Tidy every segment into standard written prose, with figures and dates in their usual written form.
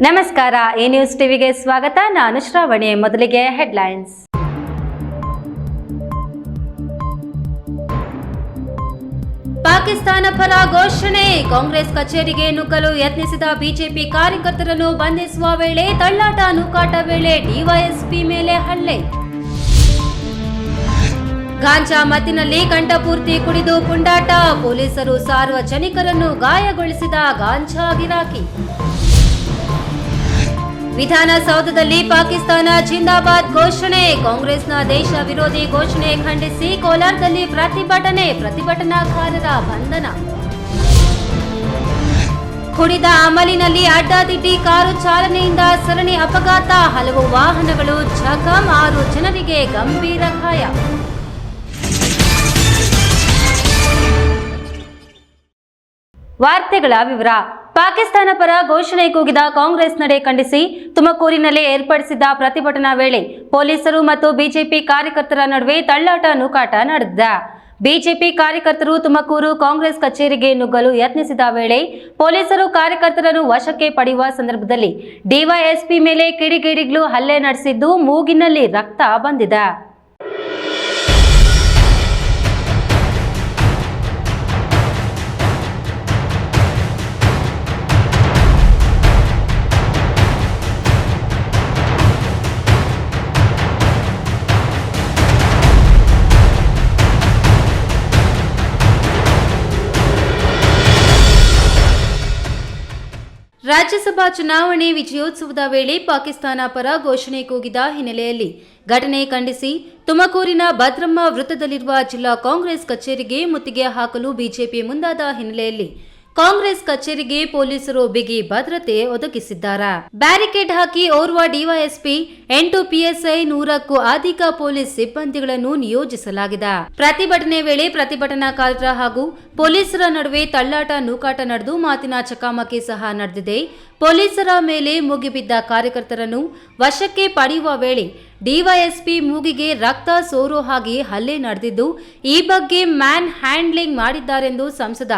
ನಮಸ್ಕಾರ, A news ಟಿವಿಗೆ ಸ್ವಾಗತ. ನಾನು ಶ್ರಾವಣಿ. ಮೊದಲಿಗೆ ಹೆಡ್ಲೈನ್ಸ್. ಪಾಕಿಸ್ತಾನ ಪರ ಘೋಷಣೆ. ಕಾಂಗ್ರೆಸ್ ಕಚೇರಿಗೆ ನುಗ್ಗಲು ಯತ್ನಿಸಿದ ಬಿಜೆಪಿ ಕಾರ್ಯಕರ್ತರನ್ನು ಬಂಧಿಸುವ ವೇಳೆ ತಳ್ಳಾಟ ನೂಕಾಟ ವೇಳೆ ಡಿವೈಎಸ್ಪಿ ಮೇಲೆ ಹಲ್ಲೆ. ಗಾಂಜಾ ಮತ್ತಿನಲ್ಲಿ ಕಂಠಪೂರ್ತಿ ಕುಡಿದು ಪುಂಡಾಟ. ಪೊಲೀಸರು ಸಾರ್ವಜನಿಕರನ್ನು ಗಾಯಗೊಳಿಸಿದ ಗಾಂಜಾ ಗಿರಾಕಿ. ವಿಧಾನಸೌಧದಲ್ಲಿ ಪಾಕಿಸ್ತಾನ ಜಿಂದಾಬಾದ್ ಘೋಷಣೆ. ಕಾಂಗ್ರೆಸ್ನ ದೇಶ ವಿರೋಧಿ ಘೋಷಣೆ ಖಂಡಿಸಿ ಕೋಲಾರದಲ್ಲಿ ಪ್ರತಿಭಟನಾಕಾರರ ಬಂಧನ. ಕುಡಿದ ಅಮಲಿನಲ್ಲಿ ಅಡ್ಡಾದಿಡ್ಡಿ ಕಾರು ಚಾಲನೆಯಿಂದ ಸರಣಿ ಅಪಘಾತ. ಹಲವು ವಾಹನಗಳು ಜಖಂ, 6 ಜನರಿಗೆ ಗಂಭೀರ ಗಾಯ. ವಾರ್ತೆಗಳ ವಿವರ. ಪಾಕಿಸ್ತಾನ ಪರ ಘೋಷಣೆ ಕೂಗಿದ ಕಾಂಗ್ರೆಸ್ ನಡೆ ಖಂಡಿಸಿ ತುಮಕೂರಿನಲ್ಲಿ ಏರ್ಪಡಿಸಿದ್ದ ಪ್ರತಿಭಟನಾ ವೇಳೆ ಪೊಲೀಸರು ಮತ್ತು ಬಿಜೆಪಿ ಕಾರ್ಯಕರ್ತರ ನಡುವೆ ತಳ್ಳಾಟ ನೂಕಾಟ ನಡೆದಿದೆ. ಬಿಜೆಪಿ ಕಾರ್ಯಕರ್ತರು ತುಮಕೂರು ಕಾಂಗ್ರೆಸ್ ಕಚೇರಿಗೆ ನುಗ್ಗಲು ಯತ್ನಿಸಿದ ವೇಳೆ ಪೊಲೀಸರು ಕಾರ್ಯಕರ್ತರನ್ನು ವಶಕ್ಕೆ ಪಡೆಯುವ ಸಂದರ್ಭದಲ್ಲಿ ಡಿವೈಎಸ್ಪಿ ಮೇಲೆ ಕಿಡಿಗೇಡಿಗಳು ಹಲ್ಲೆ ನಡೆಸಿದ್ದು ಮೂಗಿನಲ್ಲಿ ರಕ್ತ ಬಂದಿದೆ. ರಾಜ್ಯಸಭಾ ಚುನಾವಣೆ ವಿಜಯೋತ್ಸವದ ವೇಳೆ ಪಾಕಿಸ್ತಾನ ಪರ ಘೋಷಣೆ ಕೂಗಿದ ಹಿನ್ನೆಲೆಯಲ್ಲಿ ಘಟನೆ ಖಂಡಿಸಿ ತುಮಕೂರಿನ ಭದ್ರಮ್ಮ ವೃತ್ತದಲ್ಲಿರುವ ಜಿಲ್ಲಾ ಕಾಂಗ್ರೆಸ್ ಕಚೇರಿಗೆ ಮುತ್ತಿಗೆ ಹಾಕಲು ಬಿಜೆಪಿ ಮುಂದಾದ ಹಿನ್ನೆಲೆಯಲ್ಲಿ ಕಾಂಗ್ರೆಸ್ ಕಚೇರಿಗೆ ಪೊಲೀಸರು ಬಿಗಿ ಭದ್ರತೆ ಒದಗಿಸಿದ್ದಾರೆ. ಬ್ಯಾರಿಕೇಡ್ ಹಾಕಿ ಓರ್ವ ಡಿವೈಎಸ್ಪಿ, 8 ಪಿಎಸ್ಐ, 100ಕ್ಕೂ ಅಧಿಕ ಪೊಲೀಸ್ ಸಿಬ್ಬಂದಿಗಳನ್ನು ನಿಯೋಜಿಸಲಾಗಿದೆ. ಪ್ರತಿಭಟನೆ ವೇಳೆ ಪ್ರತಿಭಟನಾಕಾರರ ಹಾಗೂ ಪೊಲೀಸರ ನಡುವೆ ತಳ್ಳಾಟ ನೂಕಾಟ ನಡೆದು ಮಾತಿನ ಚಕಮಕಿ ಸಹ ನಡೆದಿದೆ. ಪೊಲೀಸರ ಮೇಲೆ ಮುಗಿಬಿದ್ದ ಕಾರ್ಯಕರ್ತರನ್ನು ವಶಕ್ಕೆ ಪಡೆಯುವ ವೇಳೆ ಡಿವೈಎಸ್ಪಿ ಮೂಗಿಗೆ ರಕ್ತ ಸೋರೋ ಹಾಗೆ ಹಲ್ಲೆ ನಡೆದಿದ್ದು, ಈ ಬಗ್ಗೆ ಮ್ಯಾನ್ ಹ್ಯಾಂಡ್ಲಿಂಗ್ ಮಾಡಿದ್ದಾರೆಂದು ಸಂಸದ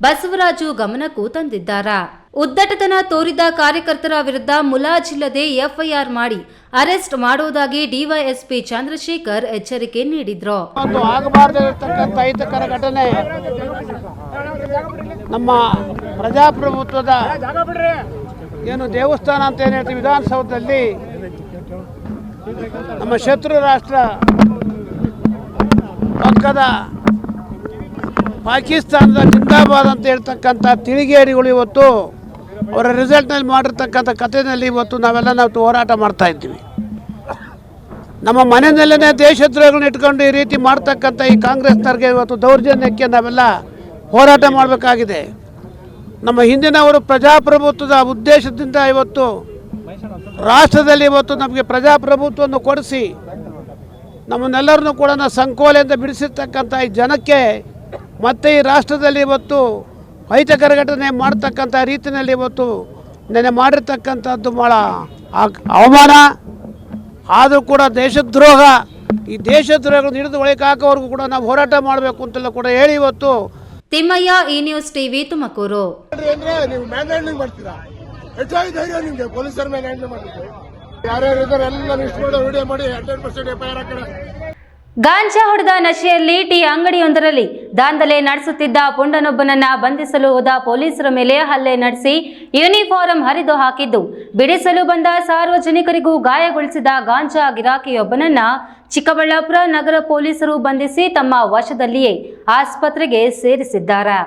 ಬಸವರಾಜು ಗಮನಕ್ಕೂ ತಂದಿದ್ದಾರೆ. ಉದ್ದಟತನ ತೋರಿದ ಕಾರ್ಯಕರ್ತರ ವಿರುದ್ಧ ಮುಲಾಜಿಲ್ಲದೆ ಎಫ್ಐಆರ್ ಮಾಡಿ ಅರೆಸ್ಟ್ ಮಾಡುವುದಾಗಿ ಡಿವೈಎಸ್ಪಿ ಚಂದ್ರಶೇಖರ್ ಎಚ್ಚರಿಕೆ ನೀಡಿದ್ರು. ಆಗಬಾರದಿರತಕ್ಕಂಥ ಅಹಿತಕರ ಘಟನೆ ನಮ್ಮ ಪ್ರಜಾಪ್ರಭುತ್ವದ ಏನು ದೇವಸ್ಥಾನ ಅಂತ ಏನು ಹೇಳ್ತೀವಿ, ವಿಧಾನಸೌಧದಲ್ಲಿ ನಮ್ಮ ಶತ್ರು ರಾಷ್ಟ್ರ ಪಕ್ಕದ ಪಾಕಿಸ್ತಾನದ ಜಿಂದಾಬಾದ್ ಅಂತ ಹೇಳ್ತಕ್ಕಂಥ ತಿಳಿಗೇಡಿಗಳು ಇವತ್ತು ಅವರ ರಿಸಲ್ಟ್ನಲ್ಲಿ ಮಾಡಿರ್ತಕ್ಕಂಥ ಕಥೆಯಲ್ಲಿ ಇವತ್ತು ನಾವು ಹೋರಾಟ ಮಾಡ್ತಾ ಇದ್ದೀವಿ. ನಮ್ಮ ಮನೆಯಲ್ಲೇ ದೇಶದ್ರೋಹಗಳನ್ನ ಇಟ್ಕೊಂಡು ಈ ರೀತಿ ಮಾಡ್ತಕ್ಕಂಥ ಈ ಕಾಂಗ್ರೆಸ್ನವ್ರಿಗೆ ಇವತ್ತು ದೌರ್ಜನ್ಯಕ್ಕೆ ನಾವೆಲ್ಲ ಹೋರಾಟ ಮಾಡಬೇಕಾಗಿದೆ. ನಮ್ಮ ಹಿಂದಿನವರು ಪ್ರಜಾಪ್ರಭುತ್ವದ ಉದ್ದೇಶದಿಂದ ಇವತ್ತು ರಾಷ್ಟ್ರದಲ್ಲಿ ಇವತ್ತು ನಮಗೆ ಪ್ರಜಾಪ್ರಭುತ್ವವನ್ನು ಕೊಡಿಸಿ ನಮ್ಮನ್ನೆಲ್ಲರನ್ನೂ ಕೂಡ ಸಂಕೋಲೆಯಿಂದ ಬಿಡಿಸಿರ್ತಕ್ಕಂಥ ಈ ಜನಕ್ಕೆ ಮತ್ತು ಈ ರಾಷ್ಟ್ರದಲ್ಲಿ ಇವತ್ತು ಅಹಿತಕರ ಘಟನೆ ಮಾಡ್ತಕ್ಕಂಥ ರೀತಿಯಲ್ಲಿ ಇವತ್ತು ನೆನೆ ಮಾಡಿರ್ತಕ್ಕಂಥದ್ದು ಭಾಳ ಅವಮಾನ. ಆದರೂ ಕೂಡ ದೇಶದ್ರೋಹ, ಈ ದೇಶದ್ರೋಹಗಳು ಹಿಡಿದು ಒಳಗೆ ಹಾಕೋವರೆಗೂ ಕೂಡ ನಾವು ಹೋರಾಟ ಮಾಡಬೇಕು ಅಂತೆಲ್ಲ ಕೂಡ ಹೇಳಿ ಇವತ್ತು. Thimmaiah, E news TV, Tumakuru. ನೀವು ಮ್ಯಾನ್ ಹ್ಯಾಂಡ್ಲಿಂಗ್ ಮಾಡ್ತೀರಾ? ಹೆಚ್ಚಾಗಿ ಧೈರ್ಯ ನಿಮಗೆ ಪೊಲೀಸರ ಮೇಲೆ ಹ್ಯಾಂಡಲ್ ಮಾಡಬೇಕು. ಯಾರ್ಯಾರು ಇದ್ದಾರೆ ಎಲ್ಲ ಲಿಸ್ಟ್ ಮಾಡಿ ವಿಡಿಯೋ ಮಾಡಿ 100% ಎಫ್ಐಆರ್ ಹಾಕೋಣ. ಗಾಂಜಾ ಹೊಡೆದ ನಶೆಯಲ್ಲಿ ಟೀ ಅಂಗಡಿಯೊಂದರಲ್ಲಿ ದಾಂಧಲೆ ನಡೆಸುತ್ತಿದ್ದ ಪುಂಡನೊಬ್ಬನನ್ನ ಬಂಧಿಸಲು ಹೋದ ಪೊಲೀಸರ ಮೇಲೆ ಹಲ್ಲೆ ನಡೆಸಿ ಯೂನಿಫಾರ್ಮ್ ಹರಿದು ಹಾಕಿದ್ದು, ಬಿಡಿಸಲು ಬಂದ ಸಾರ್ವಜನಿಕರಿಗೂ ಗಾಯಗೊಳಿಸಿದ ಗಾಂಜಾ ಗಿರಾಕಿಯೊಬ್ಬನನ್ನ ಚಿಕ್ಕಬಳ್ಳಾಪುರ ನಗರ ಪೊಲೀಸರು ಬಂಧಿಸಿ ತಮ್ಮ ವಶದಲ್ಲಿಯೇ ಆಸ್ಪತ್ರೆಗೆ ಸೇರಿಸಿದ್ದಾರೆ.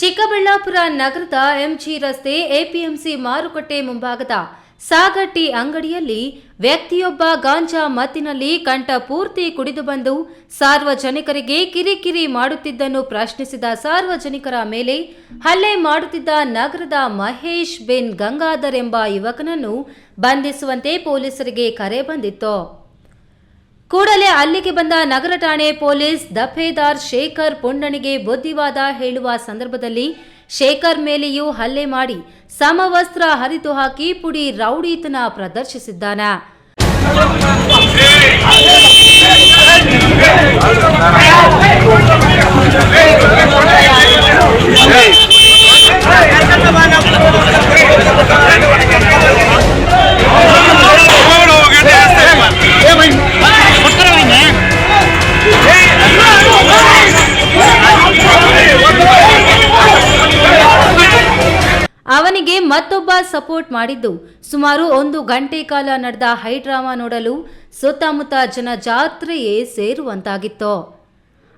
ಚಿಕ್ಕಬಳ್ಳಾಪುರ ನಗರದ ಎಂಜಿ ರಸ್ತೆ ಎಪಿಎಂಸಿ ಮಾರುಕಟ್ಟೆ ಮುಂಭಾಗದ ಸಾಗಟ್ಟಿ ಅಂಗಡಿಯಲ್ಲಿ ವ್ಯಕ್ತಿಯೊಬ್ಬ ಗಾಂಜಾ ಮತ್ತಿನಲ್ಲಿ ಕಂಠ ಪೂರ್ತಿ ಕುಡಿದು ಬಂದು ಸಾರ್ವಜನಿಕರಿಗೆ ಕಿರಿಕಿರಿ ಮಾಡುತ್ತಿದ್ದನ್ನು ಪ್ರಶ್ನಿಸಿದ ಸಾರ್ವಜನಿಕರ ಮೇಲೆ ಹಲ್ಲೆ ಮಾಡುತ್ತಿದ್ದ ನಗರದ ಮಹೇಶ್ ಬಿನ್ ಗಂಗಾಧರ್ ಎಂಬ ಯುವಕನನ್ನು ಬಂಧಿಸುವಂತೆ ಪೊಲೀಸರಿಗೆ ಕರೆ ಬಂದಿತ್ತು. ಕೂಡಲೇ ಅಲ್ಲಿಗೆ ಬಂದ ನಗರ ಠಾಣೆ ಪೊಲೀಸ್ ದಫೇದಾರ್ ಶೇಖರ್ ಪುಂಡನಿಗೆ ಬುದ್ಧಿವಾದ ಹೇಳುವ ಸಂದರ್ಭದಲ್ಲಿ ಶೇಖರ್ ಮೇಲೆಯೂ ಹಲ್ಲೆ ಮಾಡಿ ಸಮವಸ್ತ್ರ ಹರಿದು ಹಾಕಿ ಪುಡಿ ರೌಡಿತನ ಪ್ರದರ್ಶಿಸಿದ್ದಾನ. ಅವನಿಗೆ ಮತ್ತೊಬ್ಬ ಸಪೋರ್ಟ್ ಮಾಡಿದ್ದು ಸುಮಾರು 1 ಗಂಟೆ ಕಾಲ ನಡೆದ ಹೈಡ್ರಾಮಾ ನೋಡಲು ಸುತ್ತಮುತ್ತ ಜನ ಜಾತ್ರೆಯೇ ಸೇರುವಂತಾಗಿತ್ತು.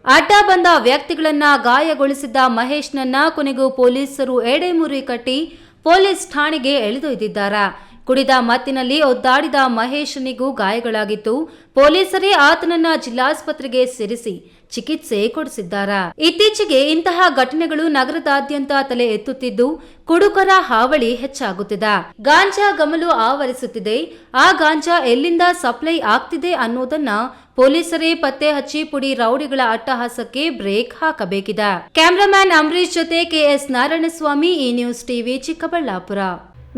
ಅಡ್ಡ ಬಂದ ವ್ಯಕ್ತಿಗಳನ್ನ ಗಾಯಗೊಳಿಸಿದ್ದ ಮಹೇಶ್ನನ್ನ ಕೊನೆಗೂ ಪೊಲೀಸರು ಎಡೆಮುರಿ ಕಟ್ಟಿ ಪೊಲೀಸ್ ಠಾಣೆಗೆ ಎಳೆದೊಯ್ದಿದ್ದಾರೆ. ಕುಡಿದ ಮತ್ತಿನಲ್ಲಿ ಒದ್ದಾಡಿದ ಮಹೇಶನಿಗೂ ಗಾಯಗಳಾಗಿತ್ತು. ಪೊಲೀಸರೇ ಆತನನ್ನ ಜಿಲ್ಲಾಸ್ಪತ್ರೆಗೆ ಸೇರಿಸಿ ಚಿಕಿತ್ಸೆ ಕೊಡಿಸಿದ್ದಾರೆ. ಇತ್ತೀಚೆಗೆ ಇಂತಹ ಘಟನೆಗಳು ನಗರದಾದ್ಯಂತ ತಲೆ ಎತ್ತುತ್ತಿದ್ದು ಕುಡುಕರ ಹಾವಳಿ ಹೆಚ್ಚಾಗುತ್ತಿದೆ. ಗಾಂಜಾ ಗಮಲು ಆವರಿಸುತ್ತಿದೆ. ಆ ಗಾಂಜಾ ಎಲ್ಲಿಂದ ಸಪ್ಲೈ ಆಗ್ತಿದೆ ಅನ್ನೋದನ್ನ ಪೊಲೀಸರೇ ಪತ್ತೆ ಹಚ್ಚಿ ಪುಡಿ ರೌಡಿಗಳ ಅಟ್ಟಹಾಸಕ್ಕೆ ಬ್ರೇಕ್ ಹಾಕಬೇಕಿದೆ. ಕ್ಯಾಮರಾಮ್ಯಾನ್ ಅಂಬರೀಶ್ ಜೊತೆ ಕೆಎಸ್ ನಾರಾಯಣಸ್ವಾಮಿ, ಈ ನ್ಯೂಸ್ ಟಿವಿ, ಚಿಕ್ಕಬಳ್ಳಾಪುರ.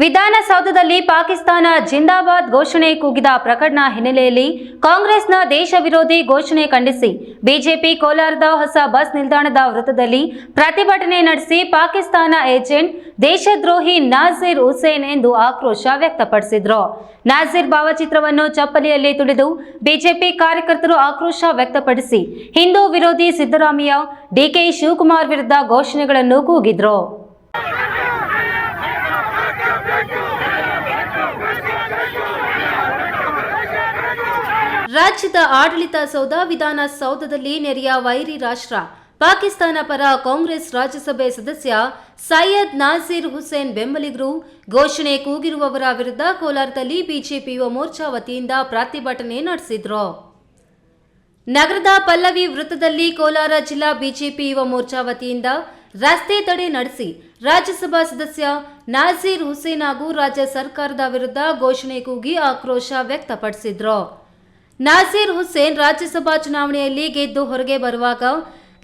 ವಿಧಾನಸೌಧದಲ್ಲಿ ಪಾಕಿಸ್ತಾನ ಜಿಂದಾಬಾದ್ ಘೋಷಣೆ ಕೂಗಿದ ಪ್ರಕರಣ ಹಿನ್ನೆಲೆಯಲ್ಲಿ ಕಾಂಗ್ರೆಸ್ನ ದೇಶ ವಿರೋಧಿ ಘೋಷಣೆ ಖಂಡಿಸಿ ಬಿಜೆಪಿ ಕೋಲಾರದ ಹೊಸ ಬಸ್ ನಿಲ್ದಾಣದ ವೃತ್ತದಲ್ಲಿ ಪ್ರತಿಭಟನೆ ನಡೆಸಿ ಪಾಕಿಸ್ತಾನ ಏಜೆಂಟ್ ದೇಶದ್ರೋಹಿ ನಾಜೀರ್ ಹುಸೇನ್ ಎಂದು ಆಕ್ರೋಶ ವ್ಯಕ್ತಪಡಿಸಿದ್ರು. ನಾಜೀರ್ ಭಾವಚಿತ್ರವನ್ನು ಚಪ್ಪಲಿಯಲ್ಲಿ ತುಳಿದು ಬಿಜೆಪಿ ಕಾರ್ಯಕರ್ತರು ಆಕ್ರೋಶ ವ್ಯಕ್ತಪಡಿಸಿ ಹಿಂದೂ ವಿರೋಧಿ ಸಿದ್ದರಾಮಯ್ಯ, ಡಿಕೆ ಶಿವಕುಮಾರ್ ವಿರುದ್ಧ ಘೋಷಣೆಗಳನ್ನು ಕೂಗಿದ್ರು. ರಾಜ್ಯದ ಆಡಳಿತ ಸೌಧ ವಿಧಾನಸೌಧದಲ್ಲಿ ನೆರೆಯ ವೈರಿ ರಾಷ್ಟ್ರ ಪಾಕಿಸ್ತಾನ ಪರ ಕಾಂಗ್ರೆಸ್ ರಾಜ್ಯಸಭೆ ಸದಸ್ಯ ಸೈಯದ್ ನಾಜೀರ್ ಹುಸೇನ್ ಬೆಂಬಲಿಗರು ಘೋಷಣೆ ಕೂಗಿರುವವರ ವಿರುದ್ಧ ಕೋಲಾರದಲ್ಲಿ ಬಿಜೆಪಿ ಯುವ ಮೋರ್ಚಾ ವತಿಯಿಂದ ಪ್ರತಿಭಟನೆ ನಡೆಸಿದ್ರು. ನಗರದ ಪಲ್ಲವಿ ವೃತ್ತದಲ್ಲಿ ಕೋಲಾರ ಜಿಲ್ಲಾ ಬಿಜೆಪಿ ಯುವ ಮೋರ್ಚಾ ವತಿಯಿಂದ ರಸ್ತೆ ತಡೆ ನಡೆಸಿ ರಾಜ್ಯಸಭಾ ಸದಸ್ಯ ನಾಜೀರ್ ಹುಸೇನ್ ಹಾಗೂ ರಾಜ್ಯ ಸರ್ಕಾರದ ವಿರುದ್ಧ ಘೋಷಣೆ ಕೂಗಿ ಆಕ್ರೋಶ ವ್ಯಕ್ತಪಡಿಸಿದ್ರು. ನಾಜೀರ್ ಹುಸೇನ್ ರಾಜ್ಯಸಭಾ ಚುನಾವಣೆಯಲ್ಲಿ ಗೆದ್ದು ಹೊರಗೆ ಬರುವಾಗ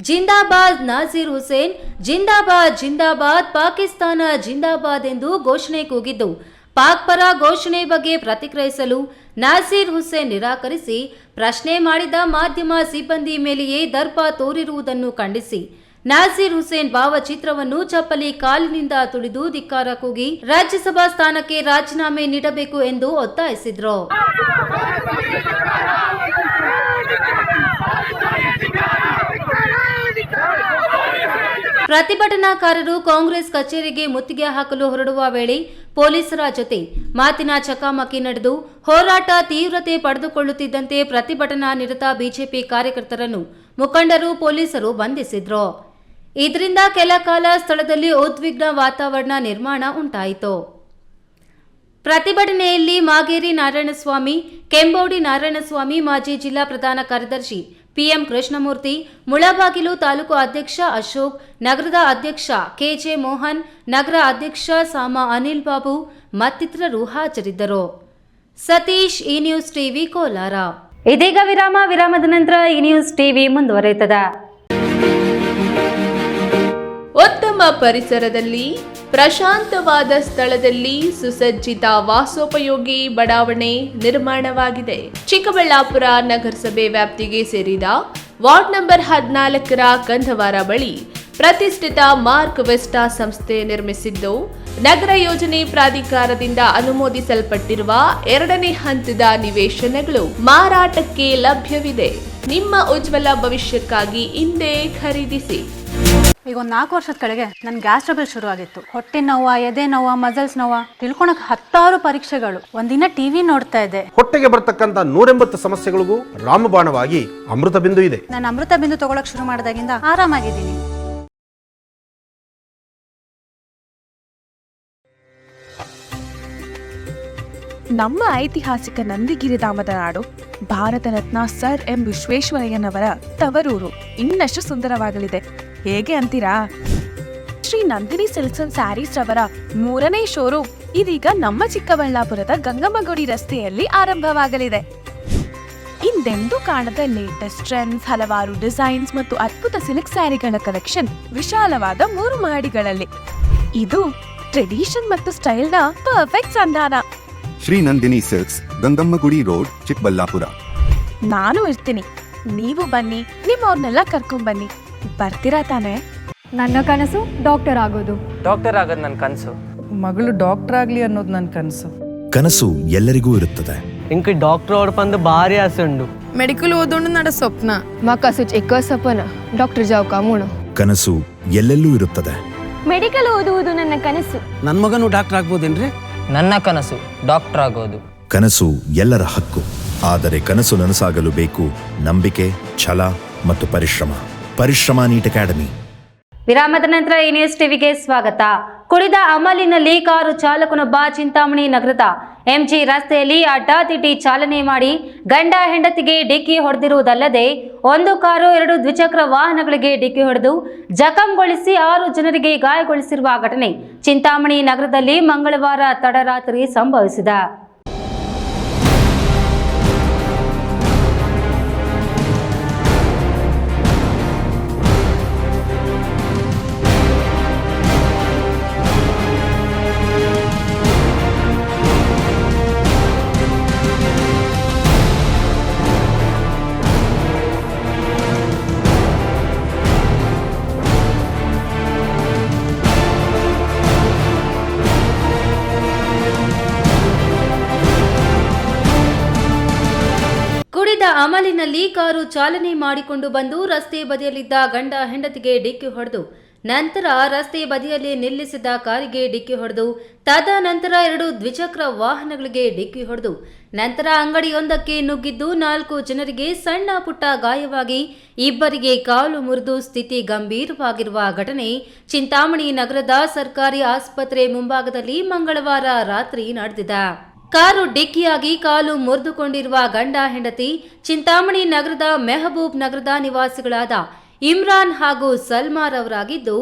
ಜಿಂದಾಬಾದ್ ನಾಜೀರ್ ಹುಸೇನ್, ಜಿಂದಾಬಾದ್ ಜಿಂದಾಬಾದ್ ಪಾಕಿಸ್ತಾನ ಜಿಂದಾಬಾದ್ ಎಂದು ಘೋಷಣೆ ಕೂಗಿದ್ದು, ಪಾಕ್ ಪರ ಘೋಷಣೆ ಬಗ್ಗೆ ಪ್ರತಿಕ್ರಿಯಿಸಲು ನಾಜೀರ್ ಹುಸೇನ್ ನಿರಾಕರಿಸಿ ಪ್ರಶ್ನೆ ಮಾಡಿದ ಮಾಧ್ಯಮ ಸಿಬ್ಬಂದಿ ಮೇಲೆಯೇ ದರ್ಪ ತೋರಿರುವುದನ್ನು ಖಂಡಿಸಿ ನಾಜೀರ್ ಹುಸೇನ್ ಭಾವಚಿತ್ರವನ್ನು ಚಪ್ಪಲಿ ಕಾಲಿನಿಂದ ತುಳಿದು ಧಿಕ್ಕಾರ ಕೂಗಿ ರಾಜ್ಯಸಭಾ ಸ್ಥಾನಕ್ಕೆ ರಾಜೀನಾಮೆ ನೀಡಬೇಕು ಎಂದು ಒತ್ತಾಯಿಸಿದ್ರು. ಪ್ರತಿಭಟನಾಕಾರರು ಕಾಂಗ್ರೆಸ್ ಕಚೇರಿಗೆ ಮುತ್ತಿಗೆ ಹಾಕಲು ಹೊರಡುವ ವೇಳೆ ಪೊಲೀಸರ ಜೊತೆ ಮಾತಿನ ಚಕಮಕಿ ನಡೆದು ಹೋರಾಟ ತೀವ್ರತೆ ಪಡೆದುಕೊಳ್ಳುತ್ತಿದ್ದಂತೆ ಪ್ರತಿಭಟನಾ ನಿರತ ಬಿಜೆಪಿ ಕಾರ್ಯಕರ್ತರನ್ನು ಮುಖಂಡರು ಪೊಲೀಸರು ಬಂಧಿಸಿದ್ರು. ಇದರಿಂದ ಕೆಲ ಕಾಲ ಸ್ಥಳದಲ್ಲಿ ಉದ್ವಿಗ್ನ ವಾತಾವರಣ ನಿರ್ಮಾಣ ಉಂಟಾಯಿತು. ಪ್ರತಿಭಟನೆಯಲ್ಲಿ ಮಾಗೇರಿ ನಾರಾಯಣಸ್ವಾಮಿ, ಕೆಂಬೋಡಿ ನಾರಾಯಣಸ್ವಾಮಿ, ಮಾಜಿ ಜಿಲ್ಲಾ ಪ್ರಧಾನ ಕಾರ್ಯದರ್ಶಿ ಪಿಎಂ ಕೃಷ್ಣಮೂರ್ತಿ, ಮುಳಬಾಗಿಲು ತಾಲೂಕು ಅಧ್ಯಕ್ಷ ಅಶೋಕ್, ನಗರದ ಅಧ್ಯಕ್ಷ ಕೆಜೆ ಮೋಹನ್, ನಗರ ಅಧ್ಯಕ್ಷ ಸಾಮಾ ಅನಿಲ್ ಬಾಬು ಮತ್ತಿತರರು ಹಾಜರಿದ್ದರು. ಸತೀಶ್, ಈ ನ್ಯೂಸ್ ಟಿವಿ, ಕೋಲಾರ. ಇದೀಗ ವಿರಾಮದ ನಂತರ ಈ ನ್ಯೂಸ್ ಟಿವಿ ಮುಂದುವರಿಯುತ್ತದೆ. ಉತ್ತಮ ಪರಿಸರದಲ್ಲಿ ಪ್ರಶಾಂತವಾದ ಸ್ಥಳದಲ್ಲಿ ಸುಸಜ್ಜಿತ ವಾಸೋಪಯೋಗಿ ಬಡಾವಣೆ ನಿರ್ಮಾಣವಾಗಿದೆ. ಚಿಕ್ಕಬಳ್ಳಾಪುರ ನಗರಸಭೆ ವ್ಯಾಪ್ತಿಗೆ ಸೇರಿದ ವಾರ್ಡ್ ನಂಬರ್ 14ರ ಕಂದವಾರ ಬಳಿ ಪ್ರತಿಷ್ಠಿತ ಮಾರ್ಕ್ ವೆಸ್ಟಾ ಸಂಸ್ಥೆ ನಿರ್ಮಿಸಿದ್ದು, ನಗರ ಯೋಜನೆ ಪ್ರಾಧಿಕಾರದಿಂದ ಅನುಮೋದಿಸಲ್ಪಟ್ಟಿರುವ 2ನೇ ಹಂತದ ನಿವೇಶನಗಳು ಮಾರಾಟಕ್ಕೆ ಲಭ್ಯವಿದೆ. ನಿಮ್ಮ ಉಜ್ವಲ ಭವಿಷ್ಯಕ್ಕಾಗಿ ಇಂದೇ ಖರೀದಿಸಿ. ಈಗ ಒಂದು 4 ವರ್ಷದ ಕೆಳಗೆ ನನ್ನ ಗ್ಯಾಸ್ ಟ್ರಬಲ್ ಶುರು ಆಗಿತ್ತು. ಹೊಟ್ಟೆ ನೋವ, ಎದೆ ನೋವ, ಮಸಲ್ಸ್ ನೋವ, ತಿಳ್ಕೊಳಕ್ 10 ಪರೀಕ್ಷೆಗಳು. ಒಂದಿನ ಟಿವಿ ನೋಡ್ತಾ ಇದ್ದೆ. ಹೊಟ್ಟೆಗೆ ಬರ್ತಕ್ಕಂಥ 180 ಸಮಸ್ಯೆಗಳಿಗೂ ರಾಮಬಾಣವಾಗಿ ಅಮೃತ ಬಿಂದು ಇದೆ. ನಾನು ಅಮೃತ ಬಿಂದು ತಗೊಳಕ್ ಶುರು ಮಾಡಿದಾಗಿಂದ ಆರಾಮಾಗಿದ್ದೀನಿ. ನಮ್ಮ ಐತಿಹಾಸಿಕ ನಂದಿಗಿರಿಧಾಮದ ನಾಡು, ಭಾರತ ರತ್ನ ಸರ್ ಎಂ ವಿಶ್ವೇಶ್ವರಯ್ಯನವರ ತವರೂರು ಇನ್ನಷ್ಟು ಸುಂದರವಾಗಲಿದೆ. ಹೇಗೆ ಅಂತೀರಾ? ಶ್ರೀ ನಂದಿನಿ ಸಿಲ್ಕ್ಸ್ ಅಂಡ್ ಸ್ಯಾರೀಸ್ ರವರ 3ನೇ ಶೋರೂಮ್ ಇದೀಗ ನಮ್ಮ ಚಿಕ್ಕಬಳ್ಳಾಪುರದ ಗಂಗಮ್ಮಗುಡಿ ರಸ್ತೆಯಲ್ಲಿ ಆರಂಭವಾಗಲಿದೆ. ಹಿಂದೆಂದೂ ಕಾಣದ ಲೇಟೆಸ್ಟ್ ಟ್ರೆಂಡ್ಸ್, ಹಲವಾರು ಡಿಸೈನ್ಸ್ ಮತ್ತು ಅದ್ಭುತ ಸಿಲ್ಕ್ ಸ್ಯಾರಿಗಳ ಕಲೆಕ್ಷನ್ ವಿಶಾಲವಾದ 3 ಮಹಡಿಗಳಲ್ಲಿ. ಇದು ಟ್ರೆಡಿಷನ್ ಮತ್ತು ಸ್ಟೈಲ್ನ ಪರ್ಫೆಕ್ಟ್ ಸಂಧಾನ. Shri Nandini silks, Gangammagudi road, Chikkaballapur. ನಾನು ಇರ್ತೀನಿ, ನೀವು ಬನ್ನಿ, ನಿಮ್ಮವ್ರನ್ನೆಲ್ಲ ಕರ್ಕೊಂಡ್ ಬನ್ನಿ. ಬರ್ತೀರಾ ತಾನೇ? ನನ್ನ ಕನಸು ಡಾಕ್ಟರ್ ಆಗೋದು. ಡಾಕ್ಟರ್ ಆಗೋದು ನನ್ನ ಕನಸು. ಮಗಳು ಡಾಕ್ಟರ್ ಆಗಲಿ ಅನ್ನೋದು ನನ್ನ ಕನಸು. ಕನಸು ಎಲ್ಲರಿಗೂ ಇರುತ್ತದೆ. ಇಂಕ ಡಾಕ್ಟರ್ ಓಡ್ಪಂದು ಭಾರಿ ಆಸೆ ಉಂಡು. ಮೆಡಿಕಲ್ ಓದೋಣ ನಡ ಸ್ವಪ್ನ. ಮಕ್ಕಸು ಚಿಕ್ಕ ಸಪನ ಡಾಕ್ಟರ್ ಜಾವ್ ಕಾಮೂಣ. ಕನಸು ಎಲ್ಲೆಲ್ಲೂ ಇರುತ್ತದೆ. ಮೆಡಿಕಲ್ ಓದುವುದು ನನ್ನ ಕನಸು. ನನ್ನ ಮಗನು ಡಾಕ್ಟರ್ ಆಗ್ಬೋದೇನ್ರಿ? ನನ್ನ ಕನಸು ಡಾಕ್ಟರ್ ಆಗೋದು. ಕನಸು ಎಲ್ಲರ ಹಕ್ಕು, ಆದರೆ ಕನಸು ನನಸಾಗಲು ಬೇಕು ನಂಬಿಕೆ, ಛಲ ಮತ್ತು ಪರಿಶ್ರಮ ನೀಟ್ ಅಕಾಡೆಮಿ. ವಿರಾಮದ ನಂತರ ಈ ನ್ಯೂಸ್ ಟಿವಿಗೆ ಸ್ವಾಗತ. ಕುಡಿದ ಅಮಲಿನಲ್ಲಿ ಕಾರು ಚಾಲಕನೊಬ್ಬ ಚಿಂತಾಮಣಿ ನಗರದ ಎಂಜಿ ರಸ್ತೆಯಲ್ಲಿ ಅಡ್ಡಾದಿಡ್ಡಿ ಚಾಲನೆ ಮಾಡಿ ಗಂಡ ಹೆಂಡತಿಗೆ ಡಿಕ್ಕಿ ಹೊಡೆದಿರುವುದಲ್ಲದೆ ಒಂದು ಕಾರು 2 ದ್ವಿಚಕ್ರ ವಾಹನಗಳಿಗೆ ಡಿಕ್ಕಿ ಹೊಡೆದು ಜಖಂಗೊಳಿಸಿ 6 ಜನರಿಗೆ ಗಾಯಗೊಳಿಸಿರುವ ಘಟನೆ ಚಿಂತಾಮಣಿ ನಗರದಲ್ಲಿ ಮಂಗಳವಾರ ತಡರಾತ್ರಿ ಸಂಭವಿಸಿದೆ. ಕುಡಿದ ಅಮಲಿನಲ್ಲಿ ಕಾರು ಚಾಲನೆ ಮಾಡಿಕೊಂಡು ಬಂದು ರಸ್ತೆ ಬದಿಯಲ್ಲಿದ್ದ ಗಂಡ ಹೆಂಡತಿಗೆ ಡಿಕ್ಕಿ ಹೊಡೆದು ನಂತರ ರಸ್ತೆ ಬದಿಯಲ್ಲಿ ನಿಲ್ಲಿಸಿದ ಕಾರಿಗೆ ಡಿಕ್ಕಿ ಹೊಡೆದು ತದನಂತರ 2 ದ್ವಿಚಕ್ರ ವಾಹನಗಳಿಗೆ ಡಿಕ್ಕಿ ಹೊಡೆದು ನಂತರ ಅಂಗಡಿಯೊಂದಕ್ಕೆ ನುಗ್ಗಿದ್ದು 4 ಜನರಿಗೆ ಸಣ್ಣ ಪುಟ್ಟ ಗಾಯವಾಗಿ ಇಬ್ಬರಿಗೆ ಕಾಲು ಮುರಿದು ಸ್ಥಿತಿ ಗಂಭೀರವಾಗಿರುವ ಘಟನೆ ಚಿಂತಾಮಣಿ ನಗರದ ಸರ್ಕಾರಿ ಆಸ್ಪತ್ರೆ ಮುಂಭಾಗದಲ್ಲಿ ಮಂಗಳವಾರ ರಾತ್ರಿ ನಡೆದಿದೆ. ಕಾರು ಡಿಕ್ಕಿಯಾಗಿ ಕಾಲು ಮುರಿದುಕೊಂಡಿರುವ ಗಂಡ ಹೆಂಡತಿ ಚಿಂತಾಮಣಿ ನಗರದ ಮೆಹಬೂಬ್ ನಗರದ ನಿವಾಸಿಗಳಾದ ಇಮ್ರಾನ್ ಹಾಗೂ ಸಲ್ಮಾರ್ ಅವರಾಗಿದ್ದು,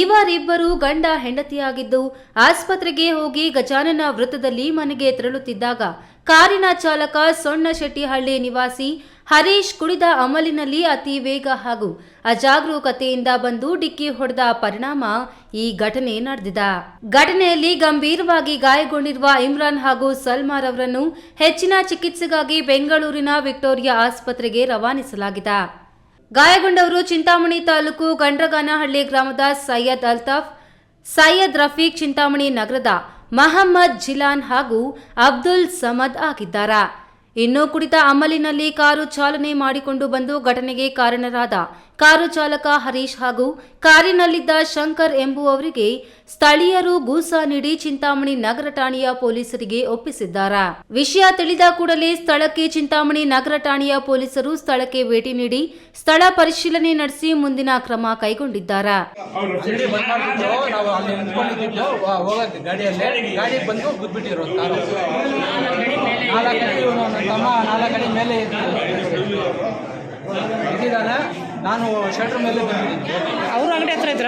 ಇವರಿಬ್ಬರು ಗಂಡ ಹೆಂಡತಿಯಾಗಿದ್ದು ಆಸ್ಪತ್ರೆಗೆ ಹೋಗಿ ಗಜಾನನ ವೃತ್ತದಲ್ಲಿ ಮನೆಗೆ ತೆರಳುತ್ತಿದ್ದಾಗ ಕಾರಿನ ಚಾಲಕ ಸೊಣ್ಣಶೆಟ್ಟಿಹಳ್ಳಿ ನಿವಾಸಿ ಹರೀಶ್ ಕುಡಿದ ಅಮಲಿನಲ್ಲಿ ಅತಿ ವೇಗ ಹಾಗೂ ಅಜಾಗರೂಕತೆಯಿಂದ ಬಂದು ಡಿಕ್ಕಿ ಹೊಡೆದ ಪರಿಣಾಮ ಈ ಘಟನೆ ನಡೆದಿದೆ. ಘಟನೆಯಲ್ಲಿ ಗಂಭೀರವಾಗಿ ಗಾಯಗೊಂಡಿರುವ ಇಮ್ರಾನ್ ಹಾಗೂ ಸಲ್ಮಾರ್ ಅವರನ್ನು ಹೆಚ್ಚಿನ ಚಿಕಿತ್ಸೆಗಾಗಿ ಬೆಂಗಳೂರಿನ ವಿಕ್ಟೋರಿಯಾ ಆಸ್ಪತ್ರೆಗೆ ರವಾನಿಸಲಾಗಿದೆ. ಗಾಯಗೊಂಡವರು ಚಿಂತಾಮಣಿ ತಾಲೂಕು ಗಂಡ್ರಗಾನಹಳ್ಳಿ ಗ್ರಾಮದ ಸೈಯದ್ ಅಲ್ತಾಫ್, ಸೈಯದ್ ರಫೀಕ್, ಚಿಂತಾಮಣಿ ನಗರದ ಮಹಮ್ಮದ್ ಜಿಲಾನ್ ಹಾಗೂ ಅಬ್ದುಲ್ ಸಮದ್ ಆಗಿದ್ದಾರೆ. ಇನ್ನು ಕುಡಿತ ಅಮಲಿನಲ್ಲಿ ಕಾರು ಚಾಲನೆ ಮಾಡಿಕೊಂಡು ಬಂದು ಘಟನೆಗೆ ಕಾರಣರಾದ ಕಾರು ಚಾಲಕ ಹರೀಶ್ ಹಾಗೂ ಕಾರಿನಲ್ಲಿದ್ದ ಶಂಕರ್ ಎಂಬುವವರಿಗೆ ಸ್ಥಳೀಯರು ಗೂಸ ನೀಡಿ ಚಿಂತಾಮಣಿ ನಗರ ಠಾಣೆಯ ಪೊಲೀಸರಿಗೆ ಒಪ್ಪಿಸಿದ್ದಾರೆ. ವಿಷಯ ತಿಳಿದ ಕೂಡಲೇ ಸ್ಥಳಕ್ಕೆ ಚಿಂತಾಮಣಿ ನಗರ ಠಾಣೆಯ ಪೊಲೀಸರು ಸ್ಥಳಕ್ಕೆ ಭೇಟಿ ನೀಡಿ ಸ್ಥಳ ಪರಿಶೀಲನೆ ನಡೆಸಿ ಮುಂದಿನ ಕ್ರಮ ಕೈಗೊಂಡಿದ್ದಾರೆ. ನಾನು ಶೆಲ್ಟರ್ ಮೇಲೆ ಬಂದಿದ್ದೀನಿ. ಅವರು ಅಂಗಡಿ ಹತ್ರ ಇದ್ರ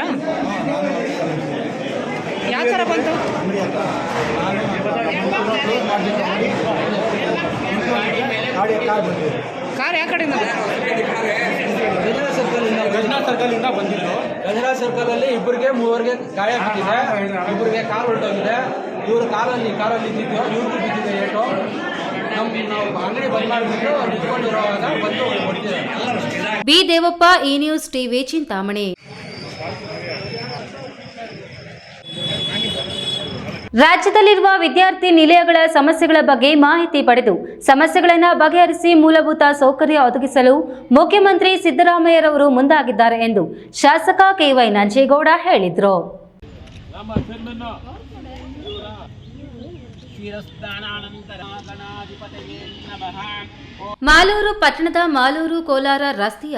ಯಾವ ಥರ ಬಂತು? ಕಾರ್ ಯಾವ ಕಡೆಯಿಂದ? ಗಜನಾಥ್ ಸರ್ಕಲಿಂದ ಬಂದಿದ್ದು. ಗಜನಾಥ್ ಸರ್ಕಲಲ್ಲಿ ಇಬ್ಬರಿಗೆ 3 ಗಾಯ ಬಿದ್ದಿದೆ, ಇಬ್ಬರಿಗೆ ಕಾಲು ಹೊರಟೋಗಿದೆ. ಇವರು ಕಾರಲ್ಲಿ ಇದ್ದಿದ್ದು, ಇವ್ರಿಗೂ ಬಿದ್ದಿದೆ ಏಟು. ನಾವು ಅಂಗಡಿ ಬಂದ್ ಮಾಡಿಬಿಟ್ಟು ನಿಂತ್ಕೊಂಡಿರುವಾಗ ಬಂದು ಹೊಡ್ತಿದ್ದಾರೆ. ಬಿ ದೇವಪ್ಪ, ಈ ನ್ಯೂಸ್ ಟಿವಿ, ಚಿಂತಾಮಣಿ. ರಾಜ್ಯದಲ್ಲಿರುವ ವಿದ್ಯಾರ್ಥಿ ನಿಲಯಗಳ ಸಮಸ್ಯೆಗಳ ಬಗ್ಗೆ ಮಾಹಿತಿ ಪಡೆದು ಸಮಸ್ಯೆಗಳನ್ನು ಬಗೆಹರಿಸಿ ಮೂಲಭೂತ ಸೌಕರ್ಯ ಒದಗಿಸಲು ಮುಖ್ಯಮಂತ್ರಿ ಸಿದ್ದರಾಮಯ್ಯರವರು ಮುಂದಾಗಿದ್ದಾರೆ ಎಂದು ಶಾಸಕ ಕೆವೈ ನಂಜೇಗೌಡ ಹೇಳಿದರು. ಮಾಲೂರು ಪಟ್ಟಣದ ಮಾಲೂರು ಕೋಲಾರ ರಸ್ತೆಯ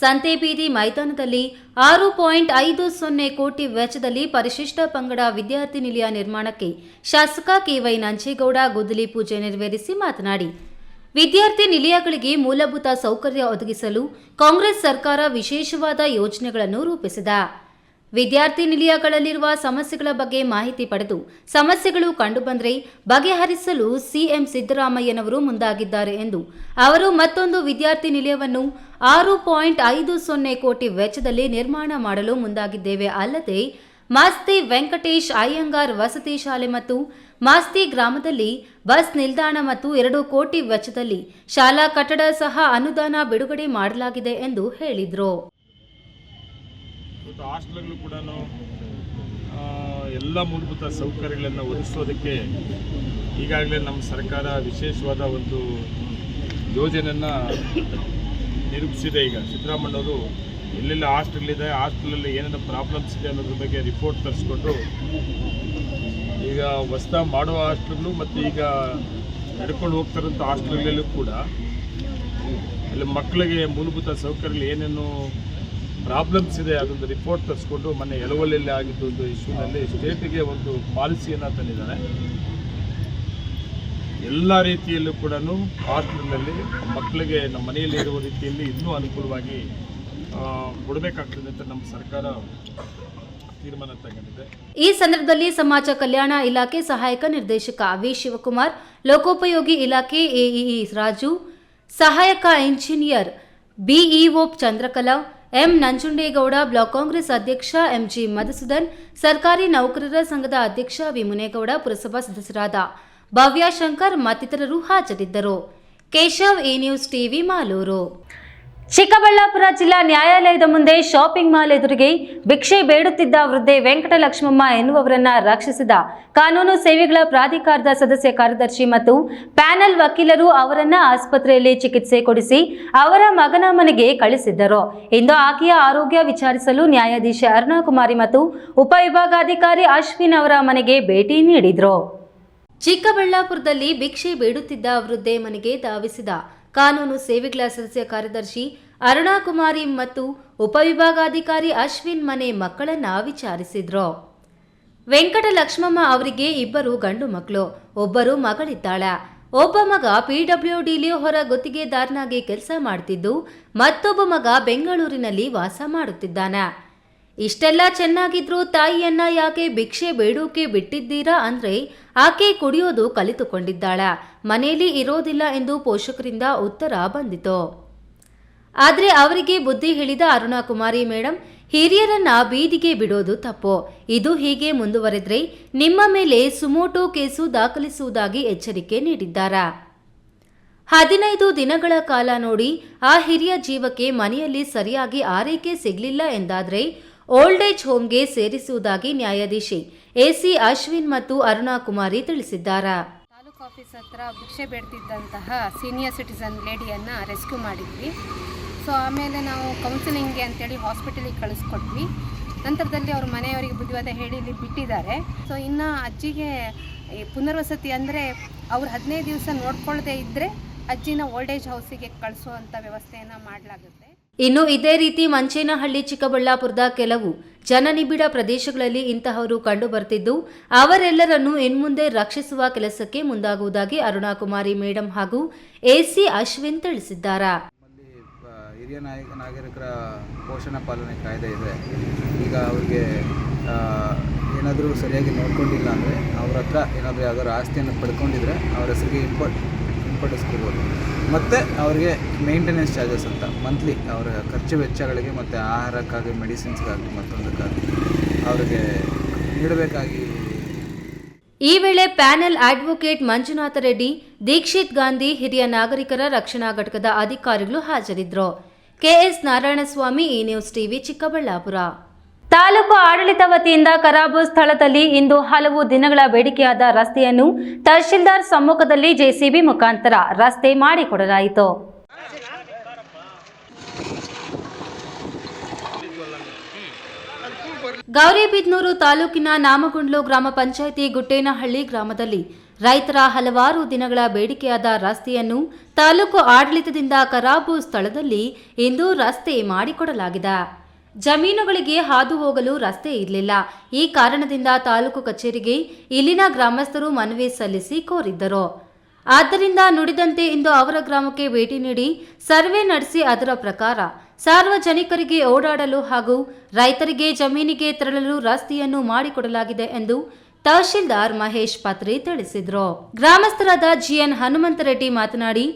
ಸಂತೆಬೀದಿ ಮೈದಾನದಲ್ಲಿ 6.50 ಕೋಟಿ ವೆಚ್ಚದಲ್ಲಿ ಪರಿಶಿಷ್ಟ ಪಂಗಡ ವಿದ್ಯಾರ್ಥಿ ನಿಲಯ ನಿರ್ಮಾಣಕ್ಕೆ ಶಾಸಕ ಕೆವೈ ನಂಜೇಗೌಡ ಗುದ್ದಲಿ ಪೂಜೆ ನೆರವೇರಿಸಿ ಮಾತನಾಡಿ, ವಿದ್ಯಾರ್ಥಿ ನಿಲಯಗಳಿಗೆ ಮೂಲಭೂತ ಸೌಕರ್ಯ ಒದಗಿಸಲು ಕಾಂಗ್ರೆಸ್ ಸರ್ಕಾರ ವಿಶೇಷವಾದ ಯೋಜನೆಗಳನ್ನು ರೂಪಿಸಿದೆ. ವಿದ್ಯಾರ್ಥಿ ನಿಲಯಗಳಲ್ಲಿರುವ ಸಮಸ್ಯೆಗಳ ಬಗ್ಗೆ ಮಾಹಿತಿ ಪಡೆದು ಸಮಸ್ಯೆಗಳು ಕಂಡುಬಂದರೆ ಬಗೆಹರಿಸಲು ಸಿಎಂ ಸಿದ್ದರಾಮಯ್ಯನವರು ಮುಂದಾಗಿದ್ದಾರೆ ಎಂದು ಅವರು ಮತ್ತೊಂದು ವಿದ್ಯಾರ್ಥಿ ನಿಲಯವನ್ನು 6.50 ಕೋಟಿ ವೆಚ್ಚದಲ್ಲಿ ನಿರ್ಮಾಣ ಮಾಡಲು ಮುಂದಾಗಿದ್ದೇವೆ. ಅಲ್ಲದೆ ಮಾಸ್ತಿ ವೆಂಕಟೇಶ್ ಅಯ್ಯಂಗಾರ್ ವಸತಿ ಶಾಲೆ ಮತ್ತು ಮಾಸ್ತಿ ಗ್ರಾಮದಲ್ಲಿ ಬಸ್ ನಿಲ್ದಾಣ ಮತ್ತು 2 ಕೋಟಿ ವೆಚ್ಚದಲ್ಲಿ ಶಾಲಾ ಕಟ್ಟಡ ಸಹ ಅನುದಾನ ಬಿಡುಗಡೆ ಮಾಡಲಾಗಿದೆ ಎಂದು ಹೇಳಿದರು. ಹಾಸ್ಟೆಲ್ಗಳು ಕೂಡ ಎಲ್ಲ ಮೂಲಭೂತ ಸೌಕರ್ಯಗಳನ್ನು ಒದಗಿಸೋದಕ್ಕೆ ಈಗಾಗಲೇ ನಮ್ಮ ಸರ್ಕಾರ ವಿಶೇಷವಾದ ಒಂದು ಯೋಜನೆಯನ್ನು ನಿರೂಪಿಸಿದೆ. ಈಗ ಸಿದ್ದರಾಮಯ್ಯವರು ಎಲ್ಲೆಲ್ಲ ಹಾಸ್ಟೆಲ್ ಇದೆ, ಹಾಸ್ಟೆಲಲ್ಲಿ ಏನೇನು ಪ್ರಾಬ್ಲಮ್ಸ್ ಇದೆ ಅನ್ನೋದ್ರ ಬಗ್ಗೆ ರಿಪೋರ್ಟ್ ತರಿಸ್ಕೊಂಡು ಈಗ ಹೊಸದಾಗಿ ಮಾಡುವ ಹಾಸ್ಟೆಲ್ಗಳು ಮತ್ತು ಈಗ ನಡ್ಕೊಂಡು ಹೋಗ್ತಾರಂಥ ಹಾಸ್ಟೆಲ್ಗಳಲ್ಲೂ ಕೂಡ ಇಲ್ಲಿ ಮಕ್ಕಳಿಗೆ ಮೂಲಭೂತ ಸೌಕರ್ಯಗಳು ಏನೇನು ಪ್ರಾಬ್ಲಮ್ಸ್ ಇದೆ ಅದೊಂದು ರಿಪೋರ್ಟ್ ತರಿಸ್ಕೊಂಡು ಮೊನ್ನೆ ಎಲವಲ್ಲಿ ಆಗಿದ್ದು ಒಂದು ಇಶ್ಯೂನಲ್ಲಿ ಸ್ಟೇಟಿಗೆ ಒಂದು ಪಾಲಿಸಿಯನ್ನು ತಂದಿದ್ದಾರೆ. ಎಲ್ಲ ರೀತಿಯಲ್ಲೂ ಕೂಡ ಹಾಸ್ಟೆಲ್ನಲ್ಲಿ ಮಕ್ಕಳಿಗೆ ನಮ್ಮ ಮನೆಯಲ್ಲಿ ಇರುವ ರೀತಿಯಲ್ಲಿ ಇನ್ನೂ ಅನುಕೂಲವಾಗಿ ಕೊಡಬೇಕಾಗ್ತದೆ ಅಂತ ನಮ್ಮ ಸರ್ಕಾರ ತೀರ್ಮಾನ ತಗೊಂಡಿದೆ. ಈ ಸಂದರ್ಭದಲ್ಲಿ ಸಮಾಜ ಕಲ್ಯಾಣ ಇಲಾಖೆ ಸಹಾಯಕ ನಿರ್ದೇಶಕ ವಿ ಶಿವಕುಮಾರ್, ಲೋಕೋಪಯೋಗಿ ಇಲಾಖೆ ಎಇಇ ರಾಜು, ಸಹಾಯಕ engineer BEO Chandrakala, M Nanjundegowda, block Congress ಅಧ್ಯಕ್ಷ ಎಂಜಿ ಮಧುಸೂದನ್, ಸರ್ಕಾರಿ ನೌಕರರ ಸಂಘದ ಅಧ್ಯಕ್ಷ ವಿ ಮುನೇಗೌಡ, ಪುರಸಭಾ ಸದಸ್ಯರಾದ ಭವ್ಯ ಶಂಕರ್ ಮತ್ತಿತರರು ಹಾಜರಿದ್ದರು. Keshav, A news TV, Malur. Chikkaballapura ಜಿಲ್ಲಾ ನ್ಯಾಯಾಲಯದ ಮುಂದೆ ಶಾಪಿಂಗ್ ಮಾಲ್ ಎದುರಿಗೆ ಭಿಕ್ಷೆ ಬೇಡುತ್ತಿದ್ದ ವೃದ್ಧೆ ವೆಂಕಟಲಕ್ಷ್ಮಮ್ಮ ಎನ್ನುವವರನ್ನ ರಕ್ಷಿಸಿದ ಕಾನೂನು ಸೇವೆಗಳ ಪ್ರಾಧಿಕಾರದ ಸದಸ್ಯ ಕಾರ್ಯದರ್ಶಿ ಮತ್ತು ಪ್ಯಾನೆಲ್ ವಕೀಲರು ಅವರನ್ನ ಆಸ್ಪತ್ರೆಯಲ್ಲಿ ಚಿಕಿತ್ಸೆ ಕೊಡಿಸಿ ಅವರ ಮಗನ ಮನೆಗೆ ಕಳಿಸಿದ್ದರು. ಇಂದು ಆಕೆಯ ಆರೋಗ್ಯ ವಿಚಾರಿಸಲು ನ್ಯಾಯಾಧೀಶೆ ಅರುಣಾಕುಮಾರಿ ಮತ್ತು ಉಪವಿಭಾಗಾಧಿಕಾರಿ ಅಶ್ವಿನ್ ಅವರ ಮನೆಗೆ ಭೇಟಿ ನೀಡಿದ್ರು. ಚಿಕ್ಕಬಳ್ಳಾಪುರದಲ್ಲಿ ಭಿಕ್ಷೆ ಬೇಡುತ್ತಿದ್ದ ವೃದ್ಧೆ ಮನೆಗೆ ಧಾವಿಸಿದ ಕಾನೂನು ಸೇವೆಗಳ ಸದಸ್ಯ ಕಾರ್ಯದರ್ಶಿ ಅರುಣಾಕುಮಾರಿ ಮತ್ತು ಉಪವಿಭಾಗಾಧಿಕಾರಿ ಅಶ್ವಿನ್ ಮನೆ ಮಕ್ಕಳನ್ನ ವಿಚಾರಿಸಿದ್ರು. ವೆಂಕಟಲಕ್ಷ್ಮಮ್ಮ ಅವರಿಗೆ 2 ಗಂಡು ಮಕ್ಕಳು, ಒಬ್ಬರು ಮಗಳಿದ್ದಾಳೆ. ಒಬ್ಬ ಮಗ ಪಿಡಬ್ಲ್ಯೂಡಿಲಿ ಹೊರ ಗುತ್ತಿಗೆದಾರನಾಗಿ ಕೆಲಸ ಮಾಡ್ತಿದ್ದು ಮತ್ತೊಬ್ಬ ಮಗ ಬೆಂಗಳೂರಿನಲ್ಲಿ ವಾಸ ಮಾಡುತ್ತಿದ್ದಾನೆ. ಇಷ್ಟೆಲ್ಲ ಚೆನ್ನಾಗಿದ್ರು ತಾಯಿಯನ್ನ ಯಾಕೆ ಭಿಕ್ಷೆ ಬೇಡೋಕೆ ಬಿಟ್ಟಿದ್ದೀರಾ ಅಂದ್ರೆ ಆಕೆ ಕುಡಿಯೋದು ಕಲಿತುಕೊಂಡಿದ್ದಾಳೆ, ಮನೆಯಲ್ಲಿ ಇರೋದಿಲ್ಲ ಎಂದು ಪೋಷಕರಿಂದ ಉತ್ತರ ಬಂದಿತು. ಆದರೆ ಅವರಿಗೆ ಬುದ್ಧಿ ಹೇಳಿದ ಅರುಣಾಕುಮಾರಿ ಮೇಡಮ್, ಹಿರಿಯರನ್ನ ಬೀದಿಗೆ ಬಿಡೋದು ತಪ್ಪು. ಇದು ಹೀಗೆ ಮುಂದುವರೆದ್ರೆ ನಿಮ್ಮ ಮೇಲೆ ಸುಮೋಟೋ ಕೇಸು ದಾಖಲಿಸುವುದಾಗಿ ಎಚ್ಚರಿಕೆ ನೀಡಿದ್ದಾರೆ. 15 ದಿನಗಳ ಕಾಲ ನೋಡಿ ಆ ಹಿರಿಯ ಜೀವಕ್ಕೆ ಮನೆಯಲ್ಲಿ ಸರಿಯಾಗಿ ಆರೈಕೆ ಸಿಗಲಿಲ್ಲ ಎಂದಾದರೆ ಓಲ್ಡ್ ಏಜ್ ಹೋಮ್ಗೆ ಸೇರಿಸುವುದಾಗಿ ನ್ಯಾಯಾಧೀಶಿ ಎಸಿ ಅಶ್ವಿನ್ ಮತ್ತು ಅರುಣಾಕುಮಾರಿ ತಿಳಿಸಿದ್ದಾರೆ. ತಾಲೂಕು ಆಫೀಸ್ ಹತ್ರ ಭಿಕ್ಷೆ ಬೇಡ್ತಿದ್ದಂತಹ ಸೀನಿಯರ್ ಸಿಟಿಸನ್ ಲೇಡಿಯನ್ನು ರೆಸ್ಕ್ಯೂ ಮಾಡಿದ್ವಿ. ಸೊ ಆಮೇಲೆ ನಾವು ಕೌನ್ಸಿಲಿಂಗ್ಗೆ ಅಂತೇಳಿ ಹಾಸ್ಪಿಟಲಿಗೆ ಕಳಿಸ್ಕೊಟ್ವಿ. ನಂತರದಲ್ಲಿ ಅವ್ರ ಮನೆಯವರಿಗೆ ಬುದ್ಧಿವಾದ ಹೇಳಿ ಇಲ್ಲಿ ಬಿಟ್ಟಿದ್ದಾರೆ. ಸೊ ಇನ್ನು ಅಜ್ಜಿಗೆ ಪುನರ್ವಸತಿ ಅಂದರೆ ಅವ್ರು 15 ದಿವಸ ನೋಡ್ಕೊಳ್ಳದೆ ಇದ್ದರೆ ಅಜ್ಜಿನ ಓಲ್ಡ್ ಏಜ್ ಹೌಸಿಗೆ ಕಳಿಸುವಂಥ ವ್ಯವಸ್ಥೆಯನ್ನು ಮಾಡಲಾಗುತ್ತೆ. ಇನ್ನು ಇದೇ ರೀತಿ ಮಂಚೇನಹಳ್ಳಿ, ಚಿಕ್ಕಬಳ್ಳಾಪುರದ ಕೆಲವು ಜನನಿಬಿಡ ಪ್ರದೇಶಗಳಲ್ಲಿ ಇಂತಹವರು ಕಂಡು ಬರ್ತಿದ್ದು ಅವರೆಲ್ಲರನ್ನೂ ಇನ್ಮುಂದೆ ರಕ್ಷಿಸುವ ಕೆಲಸಕ್ಕೆ ಮುಂದಾಗುವುದಾಗಿ ಅರುಣಾಕುಮಾರಿ ಮೇಡಮ್ ಹಾಗೂ ಎಸಿ ಅಶ್ವಿನ್ ತಿಳಿಸಿದ್ದಾರೆ. ಹಿರಿಯ ನಾಗರಿಕರ ಪೋಷಣ ಪಾಲನೆ ಕಾಯ್ದೆ ಇದೆ. ಈಗ ಅವ್ರಿಗೆ ಏನಾದರೂ ಸರಿಯಾಗಿ ನೋಡ್ಕೊಂಡಿಲ್ಲ ಅಂದರೆ ಅವ್ರ ಹತ್ರ ಏನಾದರೂ ಯಾವ್ದಾದ್ರು ಆಸ್ತಿಯನ್ನು ಪಡ್ಕೊಂಡಿದ್ರೆ ಅವ್ರ ಹೆಸರಿಗೆ ಹಿಂಪಡಿಸ್ಕೋಬೋದು. ಮತ್ತು ಅವ್ರಿಗೆ ಮೇಂಟೆನೆನ್ಸ್ ಚಾರ್ಜಸ್ ಅಂತ ಮಂತ್ಲಿ ಅವರ ಖರ್ಚು ವೆಚ್ಚಗಳಿಗೆ ಮತ್ತು ಆಹಾರಕ್ಕಾಗಿ, ಮೆಡಿಸಿನ್ಸ್ಗಾಗಿ, ಮತ್ತೊಂದಕ್ಕಾಗಿ ಅವರಿಗೆ ನೀಡಬೇಕಾಗಿ. ಈ ವೇಳೆ ಪ್ಯಾನೆಲ್ ಅಡ್ವೊಕೇಟ್ ಮಂಜುನಾಥ ರೆಡ್ಡಿ, ದೀಕ್ಷಿತ್ ಗಾಂಧಿ, ಹಿರಿಯ ನಾಗರಿಕರ ರಕ್ಷಣಾ ಘಟಕದ ಅಧಿಕಾರಿಗಳು ಹಾಜರಿದ್ದರು. ಕೆಎಸ್ ನಾರಾಯಣಸ್ವಾಮಿ, ಈ ನ್ಯೂಸ್ ಟಿವಿ, ಚಿಕ್ಕಬಳ್ಳಾಪುರ. ತಾಲೂಕು ಆಡಳಿತ ವತಿಯಿಂದ ಕರಾಬು ಸ್ಥಳದಲ್ಲಿ ಇಂದು ಹಲವು ದಿನಗಳ ಬೇಡಿಕೆಯಾದ ರಸ್ತೆಯನ್ನು ತಹಶೀಲ್ದಾರ್ ಸಮ್ಮುಖದಲ್ಲಿ ಜೆಸಿಬಿ ಮುಖಾಂತರ ರಸ್ತೆ ಮಾಡಿಕೊಡಲಾಯಿತು. ಗೌರಿಬಿದನೂರು ತಾಲೂಕಿನ ನಾಮಗುಂಡ್ಲು ಗ್ರಾಮ ಪಂಚಾಯಿತಿ ಗುಟ್ಟೇನಹಳ್ಳಿ ಗ್ರಾಮದಲ್ಲಿ ರೈತರ ಹಲವಾರು ದಿನಗಳ ಬೇಡಿಕೆಯಾದ ರಸ್ತೆಯನ್ನು ತಾಲೂಕು ಆಡಳಿತದಿಂದ ಕರಾಬು ಸ್ಥಳದಲ್ಲಿ ಇಂದು ರಸ್ತೆ ಮಾಡಿಕೊಡಲಾಗಿದೆ. ಜಮೀನುಗಳಿಗೆ ಹಾದು ಹೋಗಲು ರಸ್ತೆ ಇರಲಿಲ್ಲ. ಈ ಕಾರಣದಿಂದ ತಾಲೂಕು ಕಚೇರಿಗೆ ಇಲ್ಲಿನ ಗ್ರಾಮಸ್ಥರು ಮನವಿ ಸಲ್ಲಿಸಿ ಕೋರಿದ್ದರು. ಆದ್ದರಿಂದ ನುಡಿದಂತೆ ಇಂದು ಅವರ ಗ್ರಾಮಕ್ಕೆ ಭೇಟಿ ನೀಡಿ ಸರ್ವೆ ನಡೆಸಿ ಅದರ ಪ್ರಕಾರ ಸಾರ್ವಜನಿಕರಿಗೆ ಓಡಾಡಲು ಹಾಗೂ ರೈತರಿಗೆ ಜಮೀನಿಗೆ ತೆರಳಲು ರಸ್ತೆಯನ್ನು ಮಾಡಿಕೊಡಲಾಗಿದೆ ಎಂದು ತಹಶೀಲ್ದಾರ್ ಮಹೇಶ್ ಪತ್ರಿ ತಿಳಿಸಿದರು. ಗ್ರಾಮಸ್ಥರಾದ ಜಿಎನ್ ಹನುಮಂತರೆಡ್ಡಿ ಮಾತನಾಡಿ,